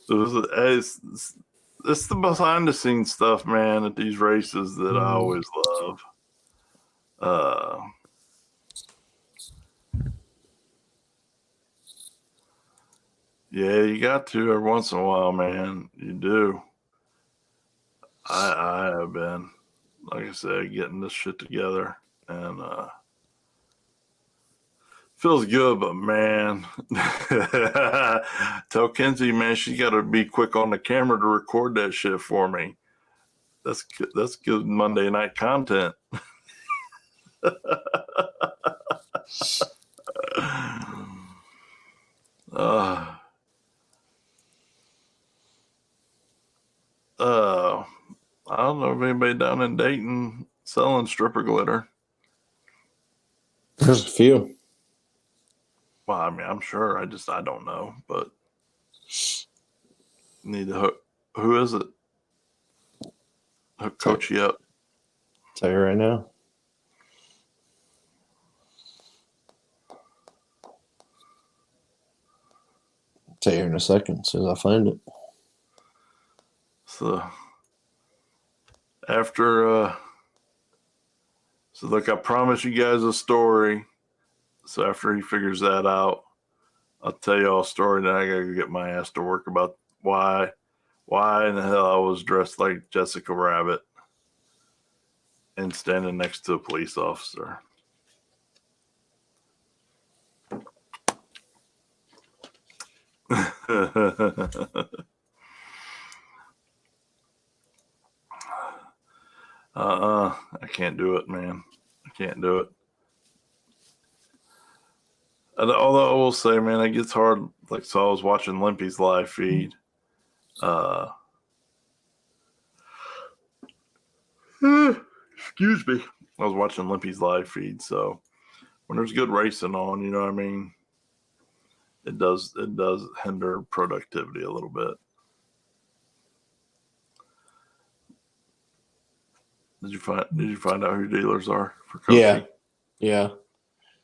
It's the behind the scenes stuff, man, at these races that I always love. Yeah, you got to every once in a while, man. You do. I have been, like I said, getting this shit together, and feels good, but man, tell Kenzie, man, she got to be quick on the camera to record that shit for me. That's good Monday night content. I don't know if anybody down in Dayton selling stripper glitter. There's a few. Well, I mean, I'm sure. I don't know, but need to hook. Who is it? Hook Coach you up. Tell you right now. Tell you in a second, as soon as I find it. So after, so look, I promised you guys a story. So after he figures that out, I'll tell you all a story. Then I gotta get my ass to work about why in the hell I was dressed like Jessica Rabbit and standing next to a police officer. I can't do it, man. I can't do it. Although I will say, man, it gets hard. Like, so I was watching Limpy's live feed. Excuse me. I was watching Limpy's live feed. So when there's good racing on, you know what I mean? It does hinder productivity a little bit. Did you find out who dealers are for coaching? Yeah.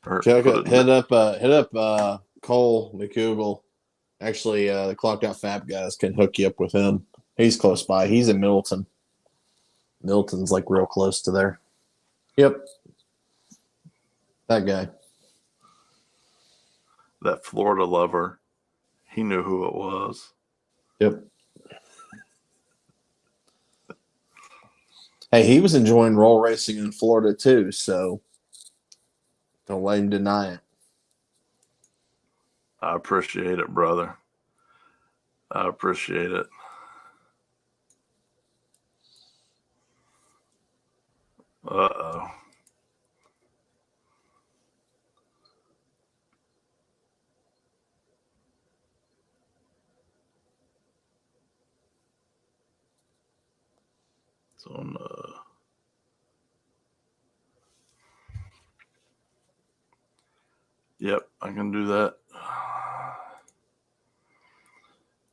Or Hit up Cole McCougal. Actually, the Clocked Out Fab guys can hook you up with him. He's close by. He's in Milton. Milton's like real close to there. Yep. That guy. That Florida lover. He knew who it was. Yep. Hey, he was enjoying roll racing in Florida too, so don't let him deny it. I appreciate it, brother. I appreciate it. Uh-oh. It's on Yep, I can do that.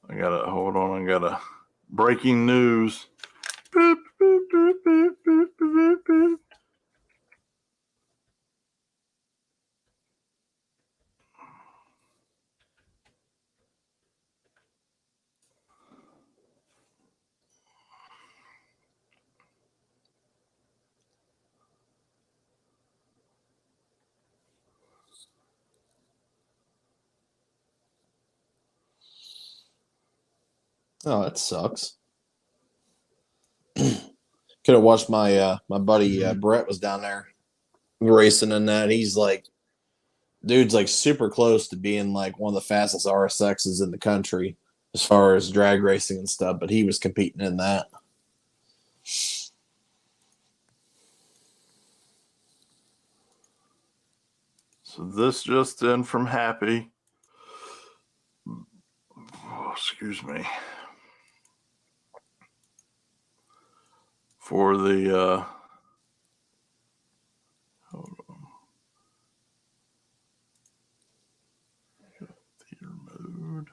I gotta hold on. I gotta breaking news. Boop. Oh, that sucks. Could have watched my buddy Brett was down there racing in that. He's like, dude's like super close to being like one of the fastest RSXs in the country as far as drag racing and stuff. But he was competing in that. So this just in from Happy. Oh, excuse me. For the hold on. Theater mode.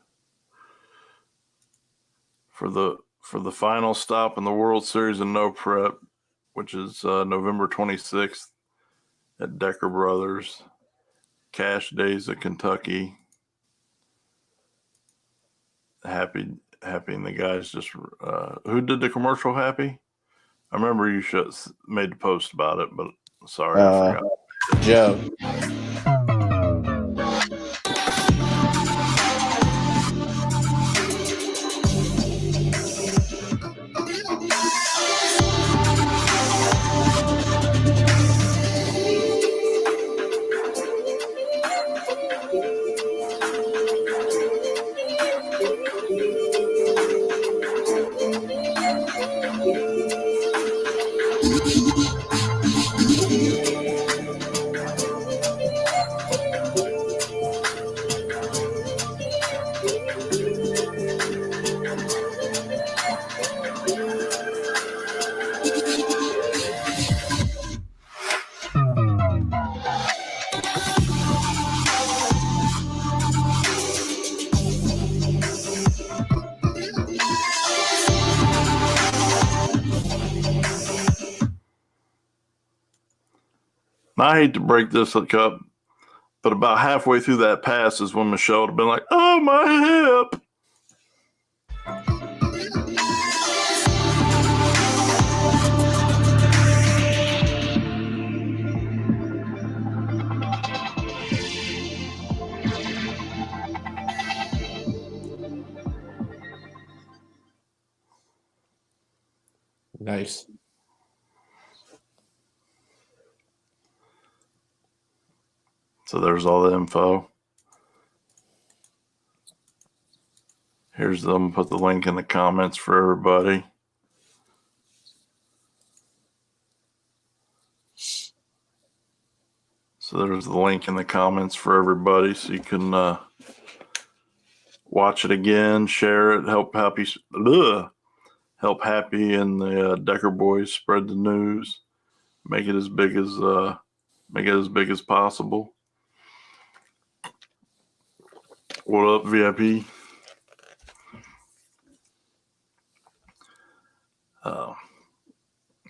For the final stop in the World Series of No Prep, which is November 26th at Decker Brothers, Cash Days of Kentucky. Happy and the guys just who did the commercial? Happy. I remember you made the post about it, but sorry, I forgot. Joe. I hate to break this up, but about halfway through that pass is when Michelle would have been like, "Oh, my hip." Nice. So there's all the info. Here's them. Put the link in the comments for everybody. So there's the link in the comments for everybody, so you can watch it again, share it, help Happy and the Decker boys spread the news, make it as big as possible. What up, VIP?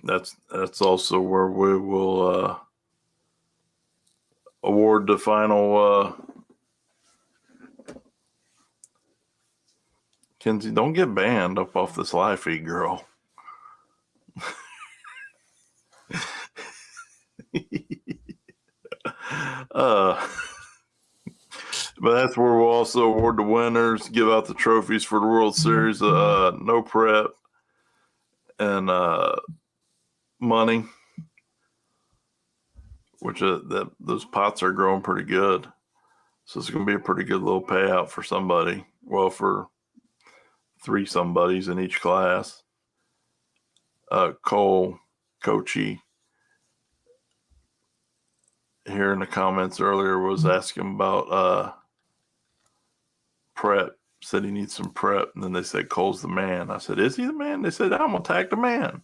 That's also where we will award the final. Kenzie, don't get banned up off this live feed, girl. But that's where we'll also award the winners, give out the trophies for the World Series, No Prep, and money, which those pots are growing pretty good. So it's going to be a pretty good little payout for somebody. Well, for 3 somebodies in each class. Cole, Coachy, here in the comments earlier was asking about prep. Said he needs some prep, and then they said Cole's the man. I said, is he the man? They said, I'm gonna tag the man.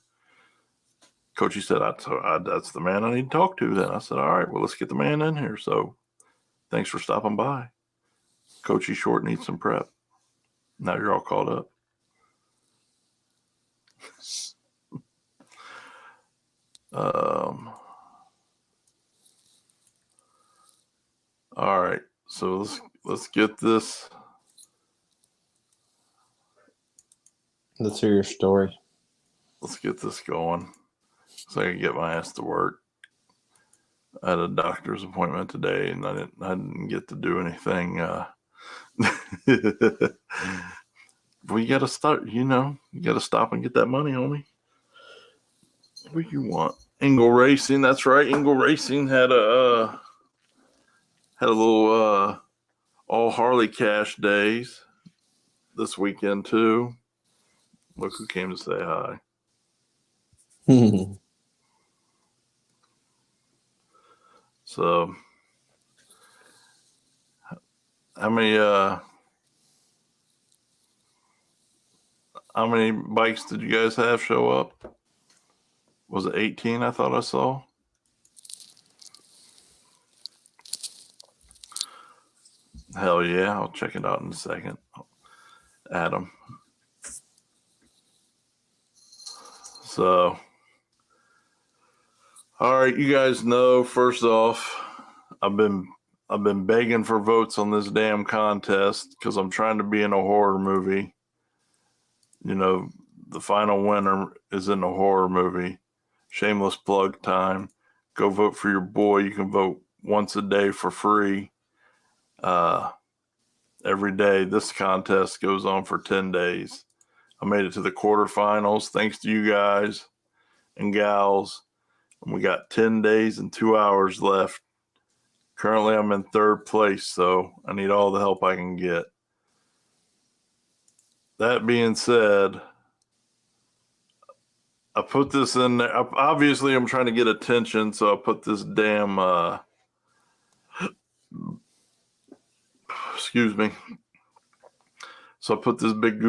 Coachy said, that's the man I need to talk to. Then I said, all right, well, let's get the man in here. So thanks for stopping by. Coachy Short needs some prep. Now you're all caught up. All right, so let's get this. Let's hear your story. Let's get this going so I can get my ass to work. I had a doctor's appointment today, and I didn't get to do anything. We got to start. You got to stop and get that money, homie. What do you want? Ingle Racing. That's right. Ingle Racing had a little all Harley Cash days this weekend too. Look who came to say hi. So, how many bikes did you guys have show up? Was it 18? I thought I saw. Hell yeah, I'll check it out in a second. Adam. So, all right, you guys know. First off, I've been begging for votes on this damn contest because I'm trying to be in a horror movie. The final winner is in a horror movie. Shameless plug time. Go vote for your boy. You can vote once a day for free. Every day. This contest goes on for 10 days. I made it to the quarterfinals thanks to you guys and gals. And we got 10 days and 2 hours left. Currently, I'm in third place, so I need all the help I can get. That being said, I put this in there. Obviously, I'm trying to get attention, so I put this damn excuse me. So I put this big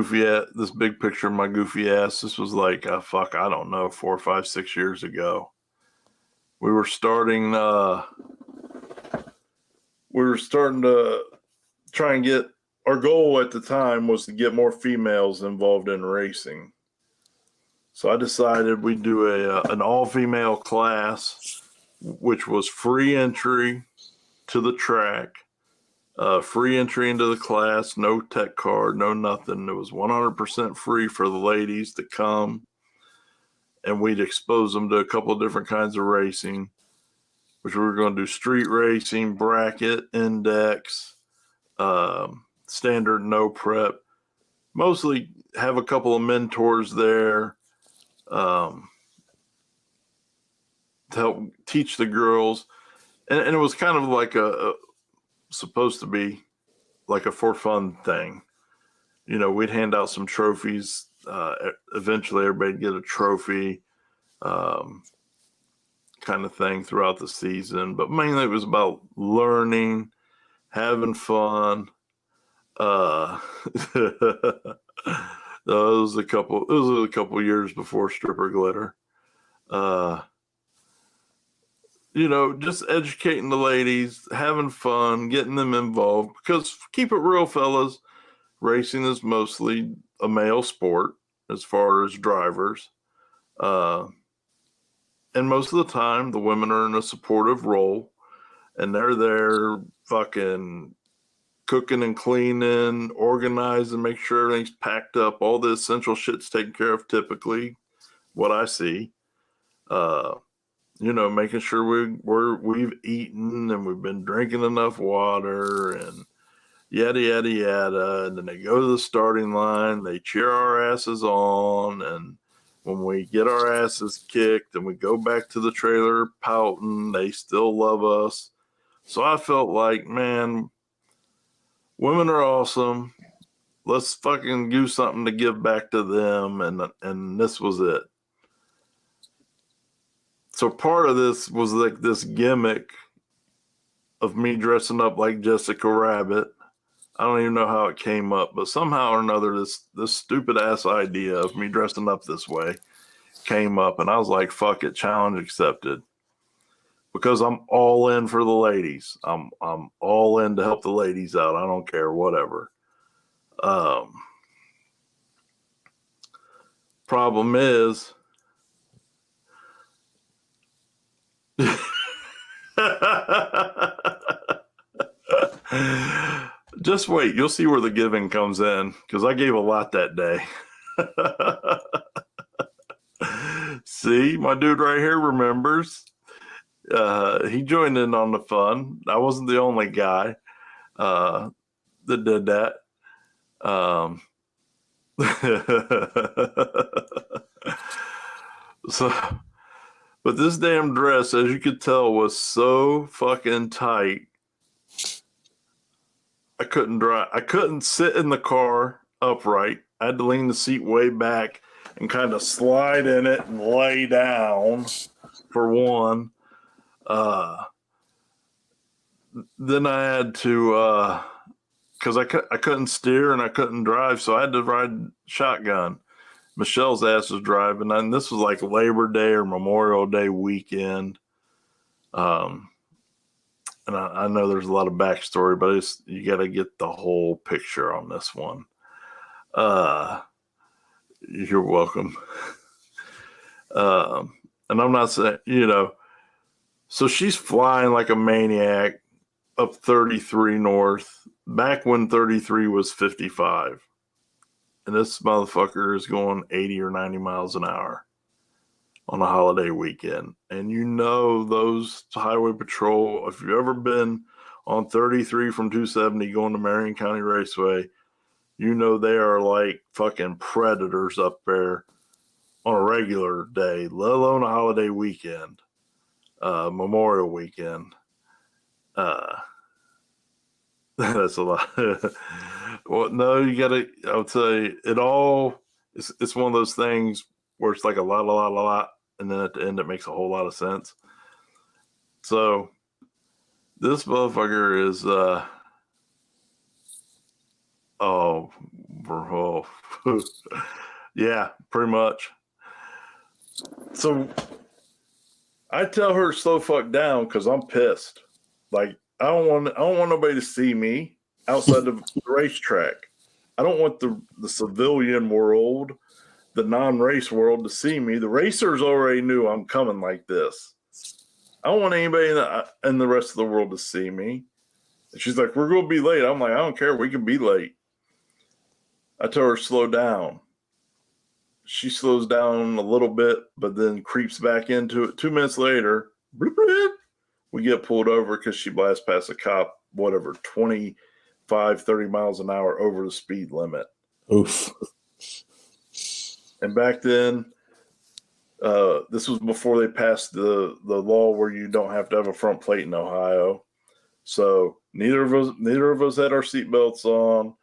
picture of my goofy ass. This was like, I don't know, 4, 5, 6 years ago. We were starting to try and get, our goal at the time was to get more females involved in racing. So I decided we'd do an all-female class, which was free entry to the track. Free entry into the class, no tech card, no nothing. It was 100% free for the ladies to come, and we'd expose them to a couple of different kinds of racing, which we were going to do street racing, bracket, index, standard, no prep. Mostly have a couple of mentors there to help teach the girls. And it was kind of like supposed to be like a for fun thing. We'd hand out some trophies. Eventually everybody'd get a trophy kind of thing throughout the season. But mainly it was about learning, having fun. It was a couple years before Stripper Glitter. Just educating the ladies, having fun, getting them involved. Because keep it real, fellas, racing is mostly a male sport as far as drivers. And most of the time, the women are in a supportive role, and they're there fucking cooking and cleaning, organizing, make sure everything's packed up. All the essential shit's taken care of, typically, what I see. Making sure we've eaten and we've been drinking enough water and yada, yada, yada. And then they go to the starting line, they cheer our asses on. And when we get our asses kicked and we go back to the trailer pouting, they still love us. So I felt like, man, women are awesome. Let's fucking do something to give back to them. And this was it. So part of this was like this gimmick of me dressing up like Jessica Rabbit. I don't even know how it came up, but somehow or another, this stupid ass idea of me dressing up this way came up, and I was like, fuck it, challenge accepted. Because I'm all in for the ladies. I'm all in to help the ladies out. I don't care, whatever. Problem is, Just wait. You'll see where the giving comes in because I gave a lot that day. See, my dude right here remembers. He joined in on the fun. I wasn't the only guy that did that. So, but this damn dress, as you could tell, was so fucking tight. I couldn't drive. I couldn't sit in the car upright. I had to lean the seat way back and kind of slide in it and lay down for one. Then I had to, because I couldn't steer and I couldn't drive, so I had to ride shotgun. Michelle's ass was driving, and this was like Labor Day or Memorial Day weekend. And I know there's a lot of backstory, but you got to get the whole picture on this one. You're welcome. And I'm not saying, so she's flying like a maniac up 33 North, back when 33 was 55. And this motherfucker is going 80 or 90 miles an hour on a holiday weekend. And those highway patrol, if you've ever been on 33 from 270 going to Marion County Raceway, they are like fucking predators up there on a regular day, let alone a holiday weekend, Memorial weekend. That's a lot. Well, no, I'll tell you, it's one of those things where it's like a lot, and then at the end it makes a whole lot of sense. So this motherfucker is, yeah, pretty much. So I tell her to slow fuck down because I'm pissed. Like, I don't want nobody to see me outside the racetrack. I don't want the civilian world, the non-race world to see me. The racers already knew I'm coming like this. I don't want anybody in the rest of the world to see me. And she's like, we're going to be late. I'm like, I don't care. We can be late. I tell her, slow down. She slows down a little bit, but then creeps back into it. 2 minutes later, bloop, bloop, we get pulled over because she blasts past a cop, 25, 30 miles an hour over the speed limit. Oof. And back then, this was before they passed the law where you don't have to have a front plate in Ohio. So neither of us had our seatbelts on,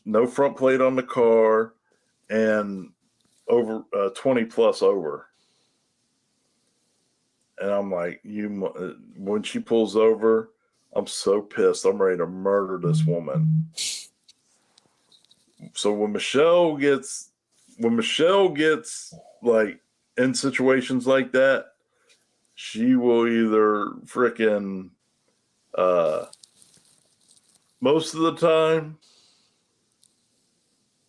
no front plate on the car, and over 20 plus over. And I'm like, when she pulls over, I'm so pissed. I'm ready to murder this woman. So when Michelle gets like in situations like that, she will either frickin' most of the time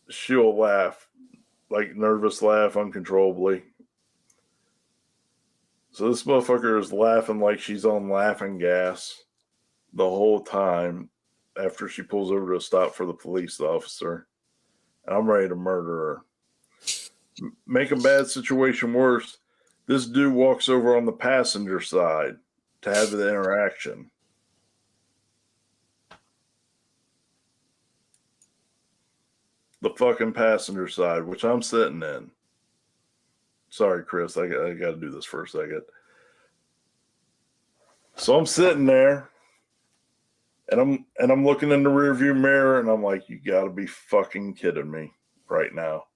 she'll laugh, like nervous laugh uncontrollably. So this motherfucker is laughing like she's on laughing gas the whole time after she pulls over to a stop for the police officer. And I'm ready to murder her. Make a bad situation worse, this dude walks over on the passenger side to have the interaction. The fucking passenger side, which I'm sitting in. Sorry, Chris, I got to do this for a second. So I'm sitting there, and I'm looking in the rearview mirror, and I'm like, you got to be fucking kidding me right now.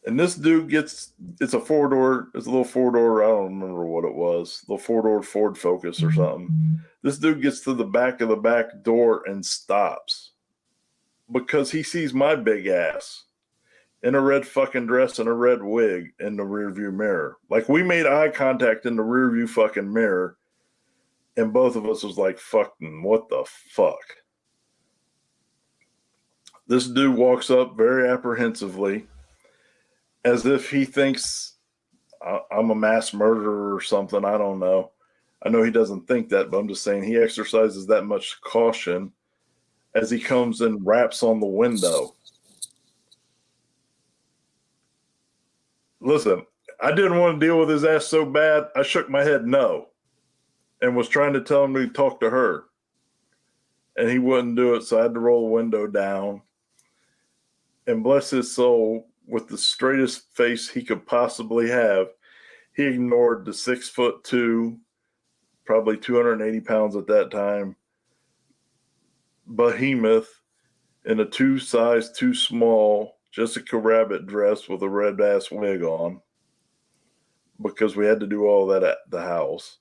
And this dude it's a little four-door, I don't remember what it was, little four-door Ford Focus or something. This dude gets to the back of the back door and stops because he sees my big ass in a red fucking dress and a red wig in the rearview mirror. Like, we made eye contact in the rearview fucking mirror, and both of us was like, fucking, what the fuck? This dude walks up very apprehensively, as if he thinks I'm a mass murderer or something. I don't know. I know he doesn't think that, but I'm just saying he exercises that much caution as he comes and raps on the window. Listen, I didn't want to deal with his ass so bad, I shook my head no and was trying to tell him to talk to her. And he wouldn't do it, so I had to roll the window down. And bless his soul, with the straightest face he could possibly have, he ignored the 6'2", probably 280 pounds at that time, behemoth in a 2 size too small Jessica Rabbit dress with a red ass wig on, because we had to do all that at the house.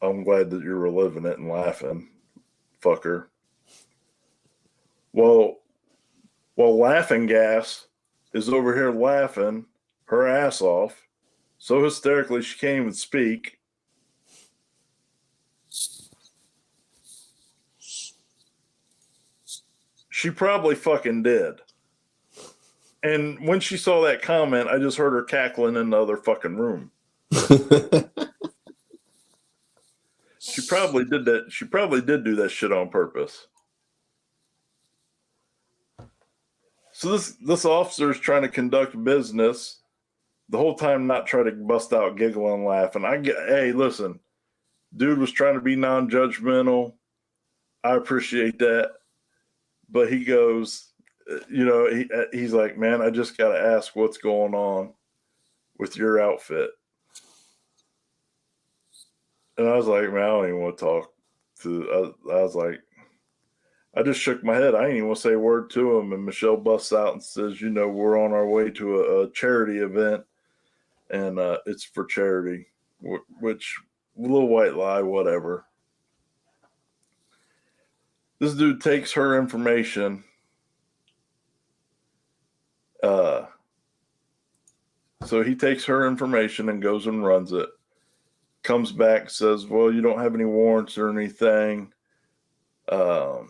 I'm glad that you're reliving it and laughing, fucker. Well, while Laughing Gas is over here laughing her ass off, so hysterically she can't even speak. She probably fucking did. And when she saw that comment, I just heard her cackling in the other fucking room. She probably did that. She probably did do that shit on purpose. So this officer is trying to conduct business the whole time, not try to bust out giggling and laughing. Hey, listen, dude was trying to be non-judgmental. I appreciate that. But he goes, he's like, man, I just got to ask what's going on with your outfit. And I was like, man, I don't even want to talk to, I was like, I just shook my head. I ain't even want to say a word to him. And Michelle busts out and says, we're on our way to a charity event, and it's for charity, which, a little white lie, whatever. This dude takes her information. So he takes her information and goes and runs it. Comes back, says, well, you don't have any warrants or anything. But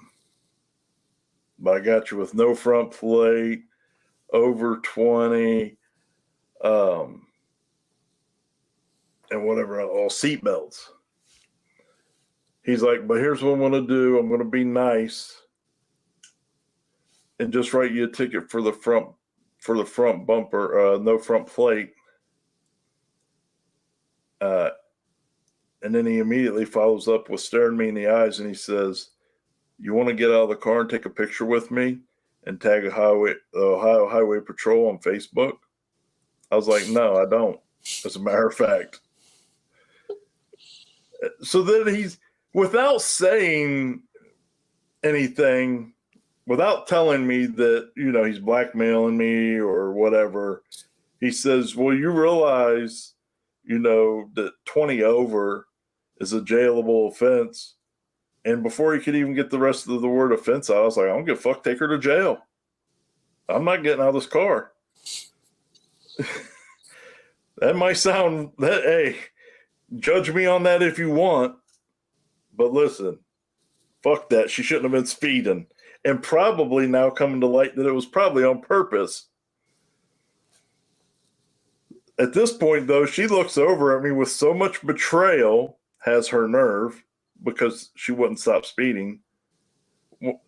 I got you with no front plate, over 20, and whatever, all seatbelts. He's like, but here's what I'm going to do. I'm going to be nice and just write you a ticket for the front bumper, no front plate. And then he immediately follows up with staring me in the eyes, and he says, you want to get out of the car and take a picture with me and tag Ohio Highway Patrol on Facebook? I was like, no, I don't, as a matter of fact. So then he's, without saying anything, without telling me that, he's blackmailing me or whatever, he says, well, you realize, that 20 over is a jailable offense. And before he could even get the rest of the word offense out, I was like, I don't give a fuck, take her to jail. I'm not getting out of this car. That might sound, hey, judge me on that if you want. But listen, fuck that. She shouldn't have been speeding. And probably now coming to light that it was probably on purpose. At this point, though, she looks over at me with so much betrayal, has her nerve, because she wouldn't stop speeding.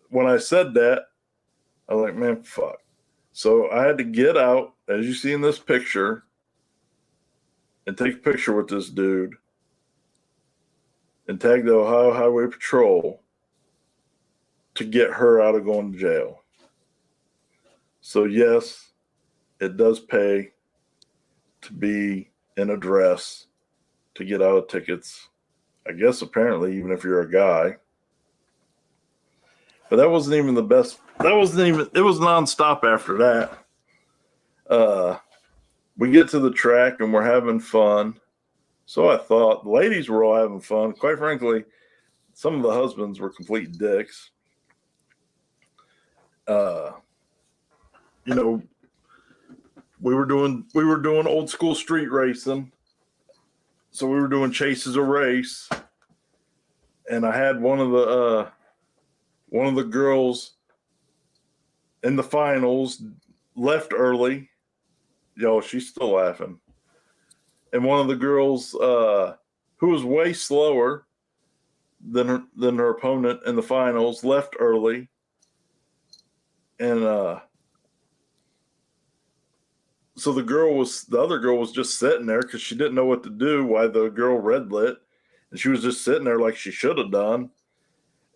When I said that, I was like, man, fuck. So I had to get out, as you see in this picture, and take a picture with this dude and tag the Ohio Highway Patrol to get her out of going to jail. So yes, it does pay to be in a dress to get out of tickets. I guess apparently even if you're a guy. But that wasn't even the best. It was nonstop after that. We get to the track and we're having fun. So I thought the ladies were all having fun. Quite frankly, some of the husbands were complete dicks. We were doing old school street racing. So we were doing chases a race, and I had one of the girls in the finals left early. Yo, she's still laughing. and one of the girls who was way slower than her opponent in the finals left early, and so the other girl was just sitting there because she didn't know what to do while the girl red lit, and she was just sitting there like she should have done.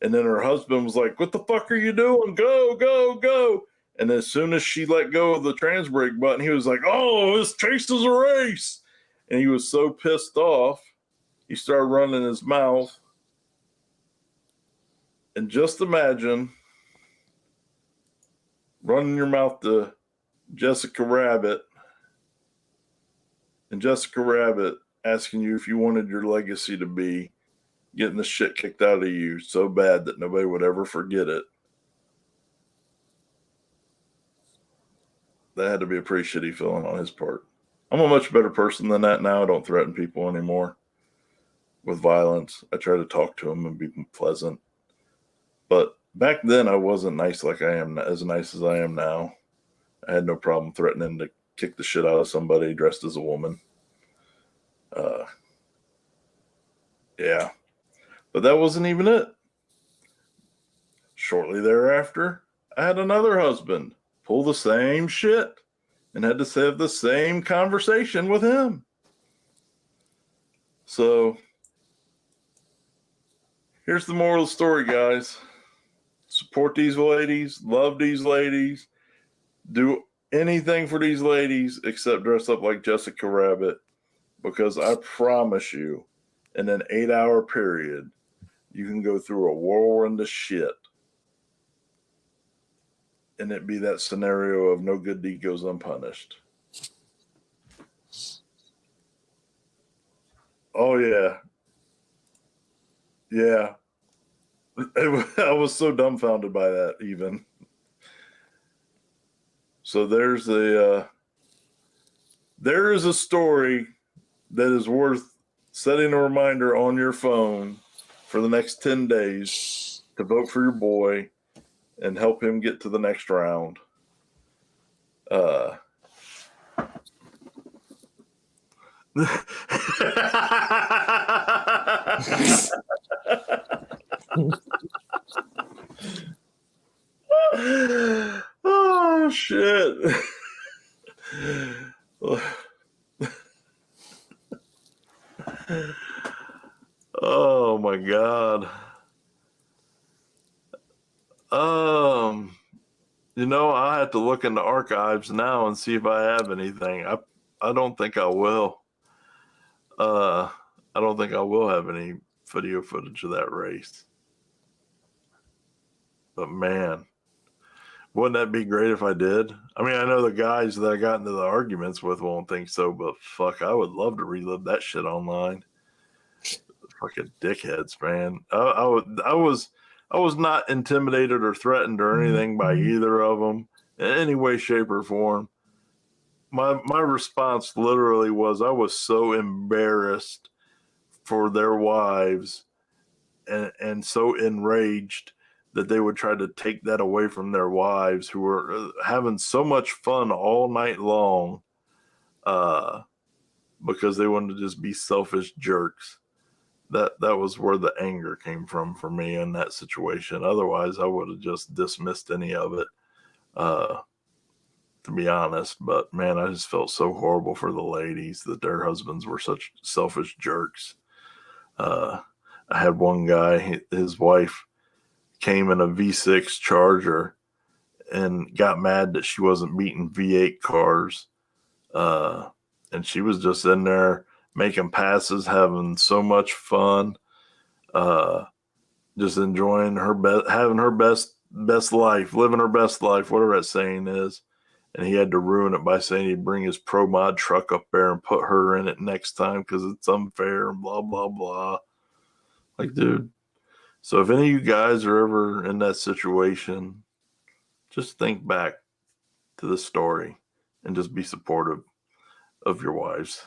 And then her husband was like, "What the fuck are you doing? Go, go, go!" And as soon as she let go of the trans brake button, he was like, "Oh, this chases a race!" And he was so pissed off, he started running his mouth. And just imagine running your mouth to Jessica Rabbit, and Jessica Rabbit asking you if you wanted your legacy to be getting the shit kicked out of you so bad that nobody would ever forget it. That had to be a pretty shitty feeling on his part. I'm a much better person than that now. I don't threaten people anymore with violence. I try to talk to them and be pleasant. But back then, I wasn't nice like I am, as nice as I am now. I had no problem threatening to kick the shit out of somebody dressed as a woman. Yeah. But that wasn't even it. Shortly thereafter, I had another husband pull the same shit and had to have the same conversation with him. So here's the moral of the story, guys. Support these ladies, love these ladies, do anything for these ladies except dress up like Jessica Rabbit, because I promise you, in an 8-hour period, you can go through a whirlwind of shit. And it be that scenario of no good deed goes unpunished. Oh, yeah. Yeah. I was so dumbfounded by that, even. So there is a story that is worth setting a reminder on your phone for the next 10 days to vote for your boy and help him get to the next round. Oh, shit. Oh, my God. I have to look in the archives now and see if I have anything. I don't think I will. I don't think I will have any video footage of that race. But man, wouldn't that be great if I did? I mean, I know the guys that I got into the arguments with won't think so, but fuck, I would love to relive that shit online. Fucking dickheads, man. I was not intimidated or threatened or anything by either of them in any way, shape, or form. My response literally was I was so embarrassed for their wives and so enraged that they would try to take that away from their wives who were having so much fun all night long because they wanted to just be selfish jerks. That was where the anger came from for me in that situation. Otherwise, I would have just dismissed any of it, to be honest. But man, I just felt so horrible for the ladies that their husbands were such selfish jerks. I had one guy, his wife came in a V6 Charger and got mad that she wasn't beating V8 cars. And she was just in there making passes, having so much fun, just enjoying having her best life, living her best life, whatever that saying is. And he had to ruin it by saying he'd bring his Pro Mod truck up there and put her in it next time because it's unfair and blah, blah, blah. Like, dude. So if any of you guys are ever in that situation, just think back to this story and just be supportive of your wives.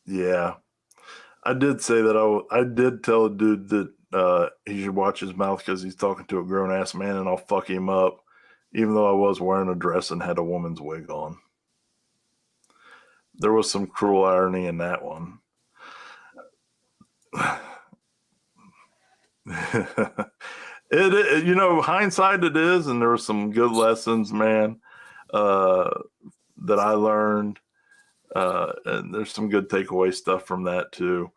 Yeah. I did say that I did tell a dude that he should watch his mouth because he's talking to a grown ass man, and I'll fuck him up, even though I was wearing a dress and had a woman's wig on. There was some cruel irony in that one. You know, hindsight it is, and there were some good lessons, man, that I learned, and there's some good takeaway stuff from that too.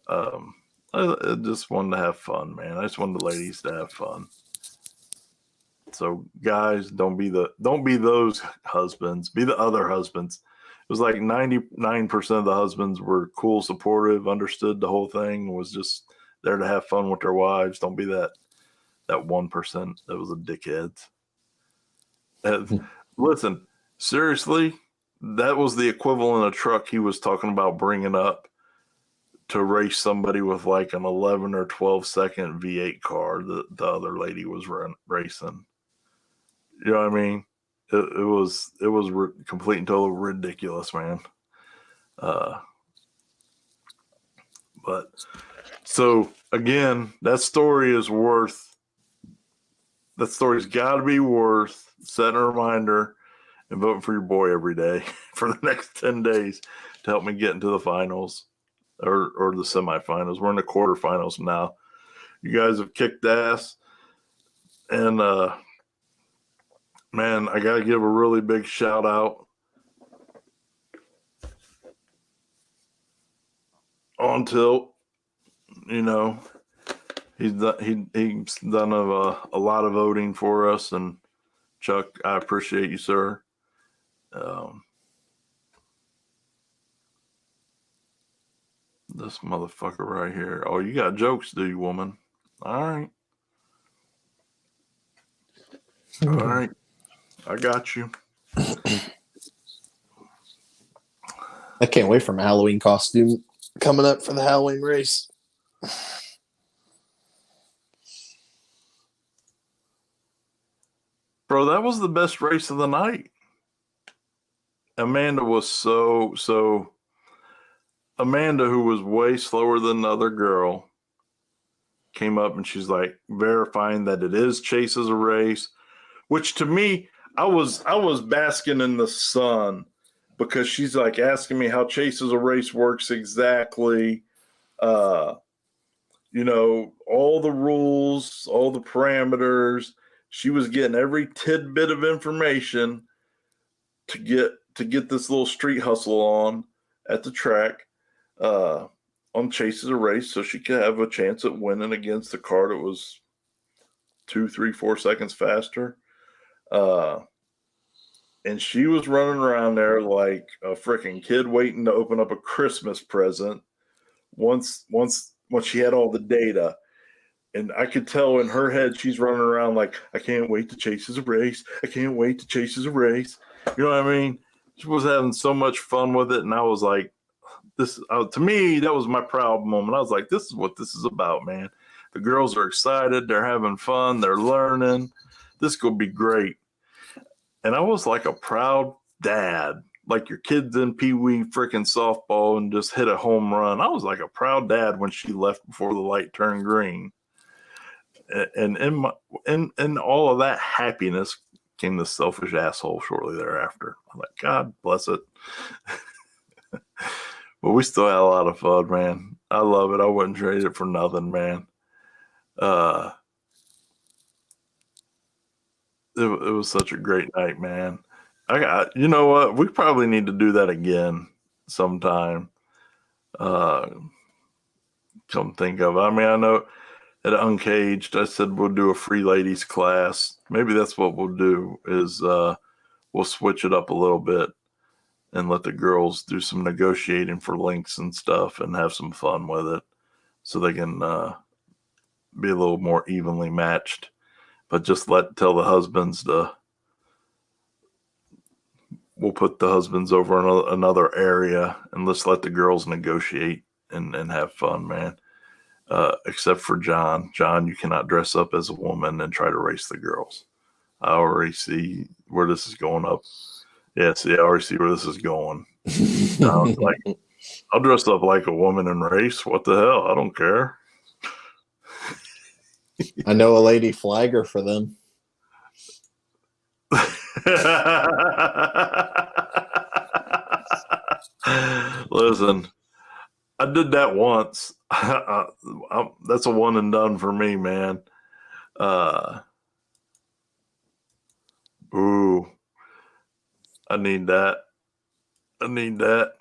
I just wanted to have fun, man. I just wanted the ladies to have fun. So guys, don't be those husbands. Be the other husbands. It was like 99% of the husbands were cool, supportive, understood the whole thing, was just there to have fun with their wives. Don't be that 1% that was a dickhead. Listen, seriously, that was the equivalent of truck he was talking about bringing up to race somebody with like an 11 or 12 second V8 car that the other lady was racing. You know what I mean? It was complete and total ridiculous, man. But so again, that story's got to be worth setting a reminder and voting for your boy every day for the next 10 days to help me get into the finals or the semifinals. We're in the quarterfinals now. You guys have kicked ass, and man, I got to give a really big shout out on Tilt. You know, he's done a lot of voting for us, and Chuck, I appreciate you, sir. This motherfucker right here. Oh, you got jokes, do you, woman? All right. All right. I got you. I can't wait for my Halloween costume coming up for the Halloween race. Bro, that was the best race of the night. Amanda was so Amanda, who was way slower than the other girl, came up and she's like verifying that it is Chase as a race, which to me, I was basking in the sun because she's like asking me how Chase as a race works exactly. You know, all the rules, all the parameters. She was getting every tidbit of information to get this little street hustle on at the track on Chase as a race, so she could have a chance at winning against the car that was 2, 3, 4 seconds faster. And she was running around there like a freaking kid waiting to open up a Christmas present once she had all the data. And I could tell in her head, she's running around like, I can't wait to Chase as a race. I can't wait to Chase as a race. You know what I mean? She was having so much fun with it. And I was like, to me, that was my proud moment. I was like, this is what this is about, man. The girls are excited. They're having fun. They're learning. This could be great. And I was like a proud dad, like your kid's in Pee-wee freaking softball and just hit a home run. I was like a proud dad when she left before the light turned green. And in all of that happiness came this selfish asshole shortly thereafter. I'm like, God bless it. But we still had a lot of fun, man. I love it. I wouldn't trade it for nothing, man. It was such a great night, man. You know what? We probably need to do that again sometime. Come think of it. I mean, I know at Uncaged, I said we'll do a free ladies class. Maybe that's what we'll do is we'll switch it up a little bit and let the girls do some negotiating for links and stuff and have some fun with it so they can be a little more evenly matched. But just tell the husbands we'll put the husbands over in another area and let's let the girls negotiate and have fun, man. Except for John. John, you cannot dress up as a woman and try to race the girls. I already see where this is going up. Yeah, see, I already see where this is going. Like, I'll dress up like a woman and race. What the hell? I don't care. I know a lady flagger for them. Listen, I did that once. That's a one and done for me, man. Ooh, I need that. I need that.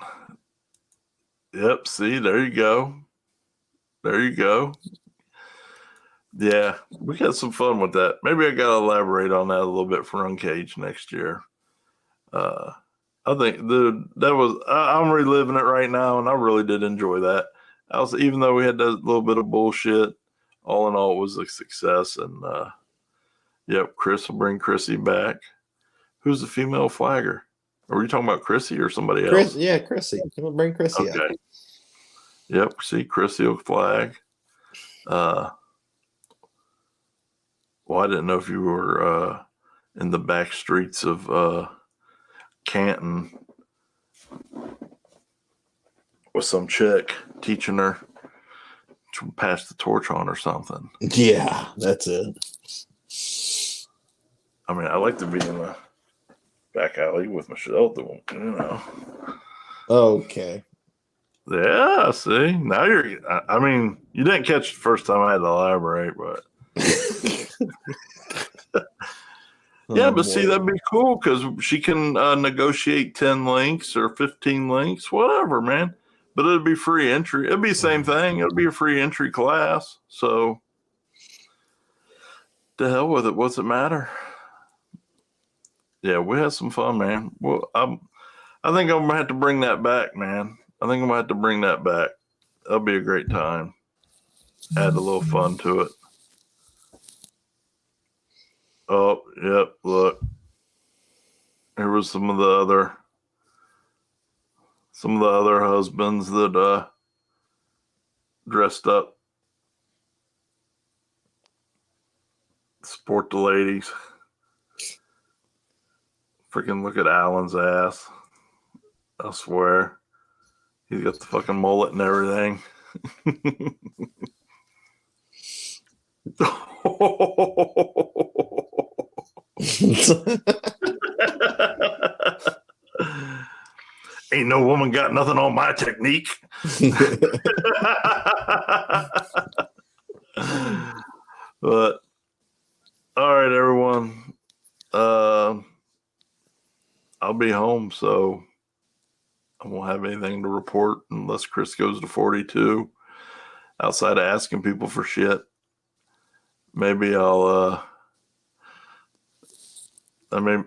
Yep. See, there you go. There you go. Yeah, we got some fun with that. Maybe I got to elaborate on that a little bit for Uncaged next year. I think I'm reliving it right now, and I really did enjoy that. Even though we had that little bit of bullshit, all in all, it was a success. And yep, Chris will bring Chrissy back. Who's the female flagger? Are we talking about Chrissy or somebody else? Yeah, Chrissy. We'll bring Chrissy Okay. up. Yep, see, Chrissy will flag. Well, I didn't know if you were in the back streets of Canton with some chick teaching her to pass the torch on or something. Yeah, that's it. I mean, I like to be in the back alley with Michelle doing, Okay. Yeah, see, now I mean, you didn't catch the first time I had to elaborate, but. Yeah, but see, that'd be cool because she can negotiate 10 links or 15 links, whatever, man. But it'd be free entry. It'd be the same thing. It'd be a free entry class. So, to hell with it. What's it matter? Yeah, we had some fun, man. Well, I think I'm going to have to bring that back, man. I think I'm going to have to bring that back. That'll be a great time. Add a little fun to it. Oh, yep, look. Here was some of the other husbands that dressed up. Support the ladies. Freaking look at Alan's ass. I swear. He's got the fucking mullet and everything. Ain't no woman got nothing on my technique. But all right, everyone. I'll be home, so I won't have anything to report unless Chris goes to 42. Outside of asking people for shit, maybe I'll.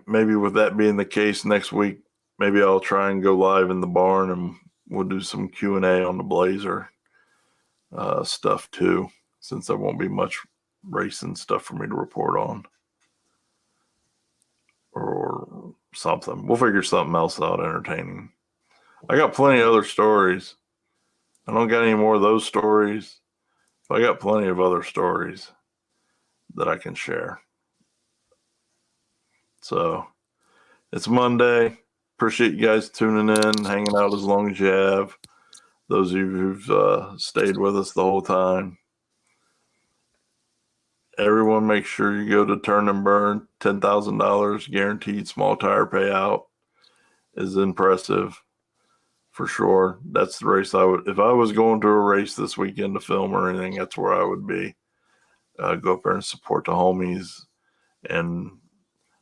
Maybe with that being the case, next week, maybe I'll try and go live in the barn and we'll do some Q&A on the Blazer stuff too, since there won't be much racing stuff for me to report on or something. We'll figure something else out entertaining. I got plenty of other stories. I don't got any more of those stories, but I got plenty of other stories that I can share. So it's Monday. Appreciate you guys tuning in, hanging out as long as you have. Those of you who've stayed with us the whole time. Everyone, make sure you go to Turn and Burn. $10,000 guaranteed small tire payout is impressive for sure. That's the race I would, if I was going to a race this weekend to film or anything, that's where I would be. Go up there and support the homies. And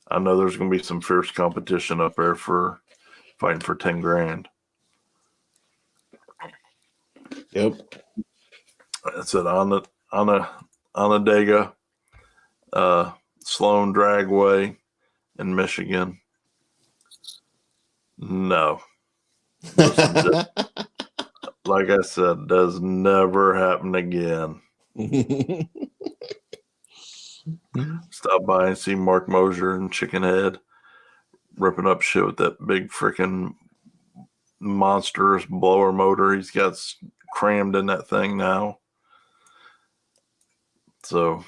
I know there's going to be some fierce competition up there for fighting for 10 grand. Yep. That's it on the Dega, Sloan Dragway in Michigan. No. Listen, like I said, does never happen again. Stop by and see Mark Mosier and Chicken Head ripping up shit with that big freaking monstrous blower motor he's got crammed in that thing now. So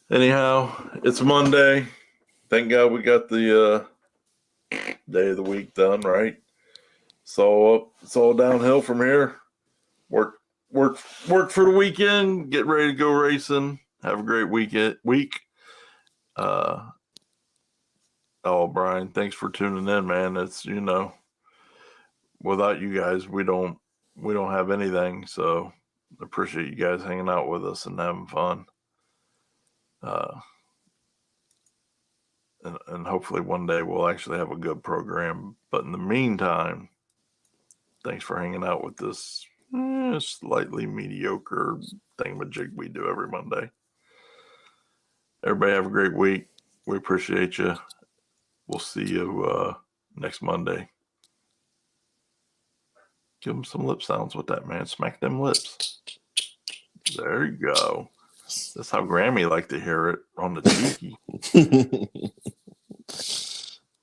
anyhow, it's Monday. Thank God we got the day of the week done, right? So it's all downhill from here. Work work for the weekend. Get ready to go racing. Have a great week. Brian, thanks for tuning in, man. It's without you guys, we don't have anything. So appreciate you guys hanging out with us and having fun. And hopefully one day we'll actually have a good program. But in the meantime, thanks for hanging out with this slightly mediocre thingamajig we do every Monday. Everybody have a great week. We appreciate you. We'll see you next Monday. Give them some lip sounds with that, man. Smack them lips. There you go. That's how Grammy liked to hear it on the cheeky.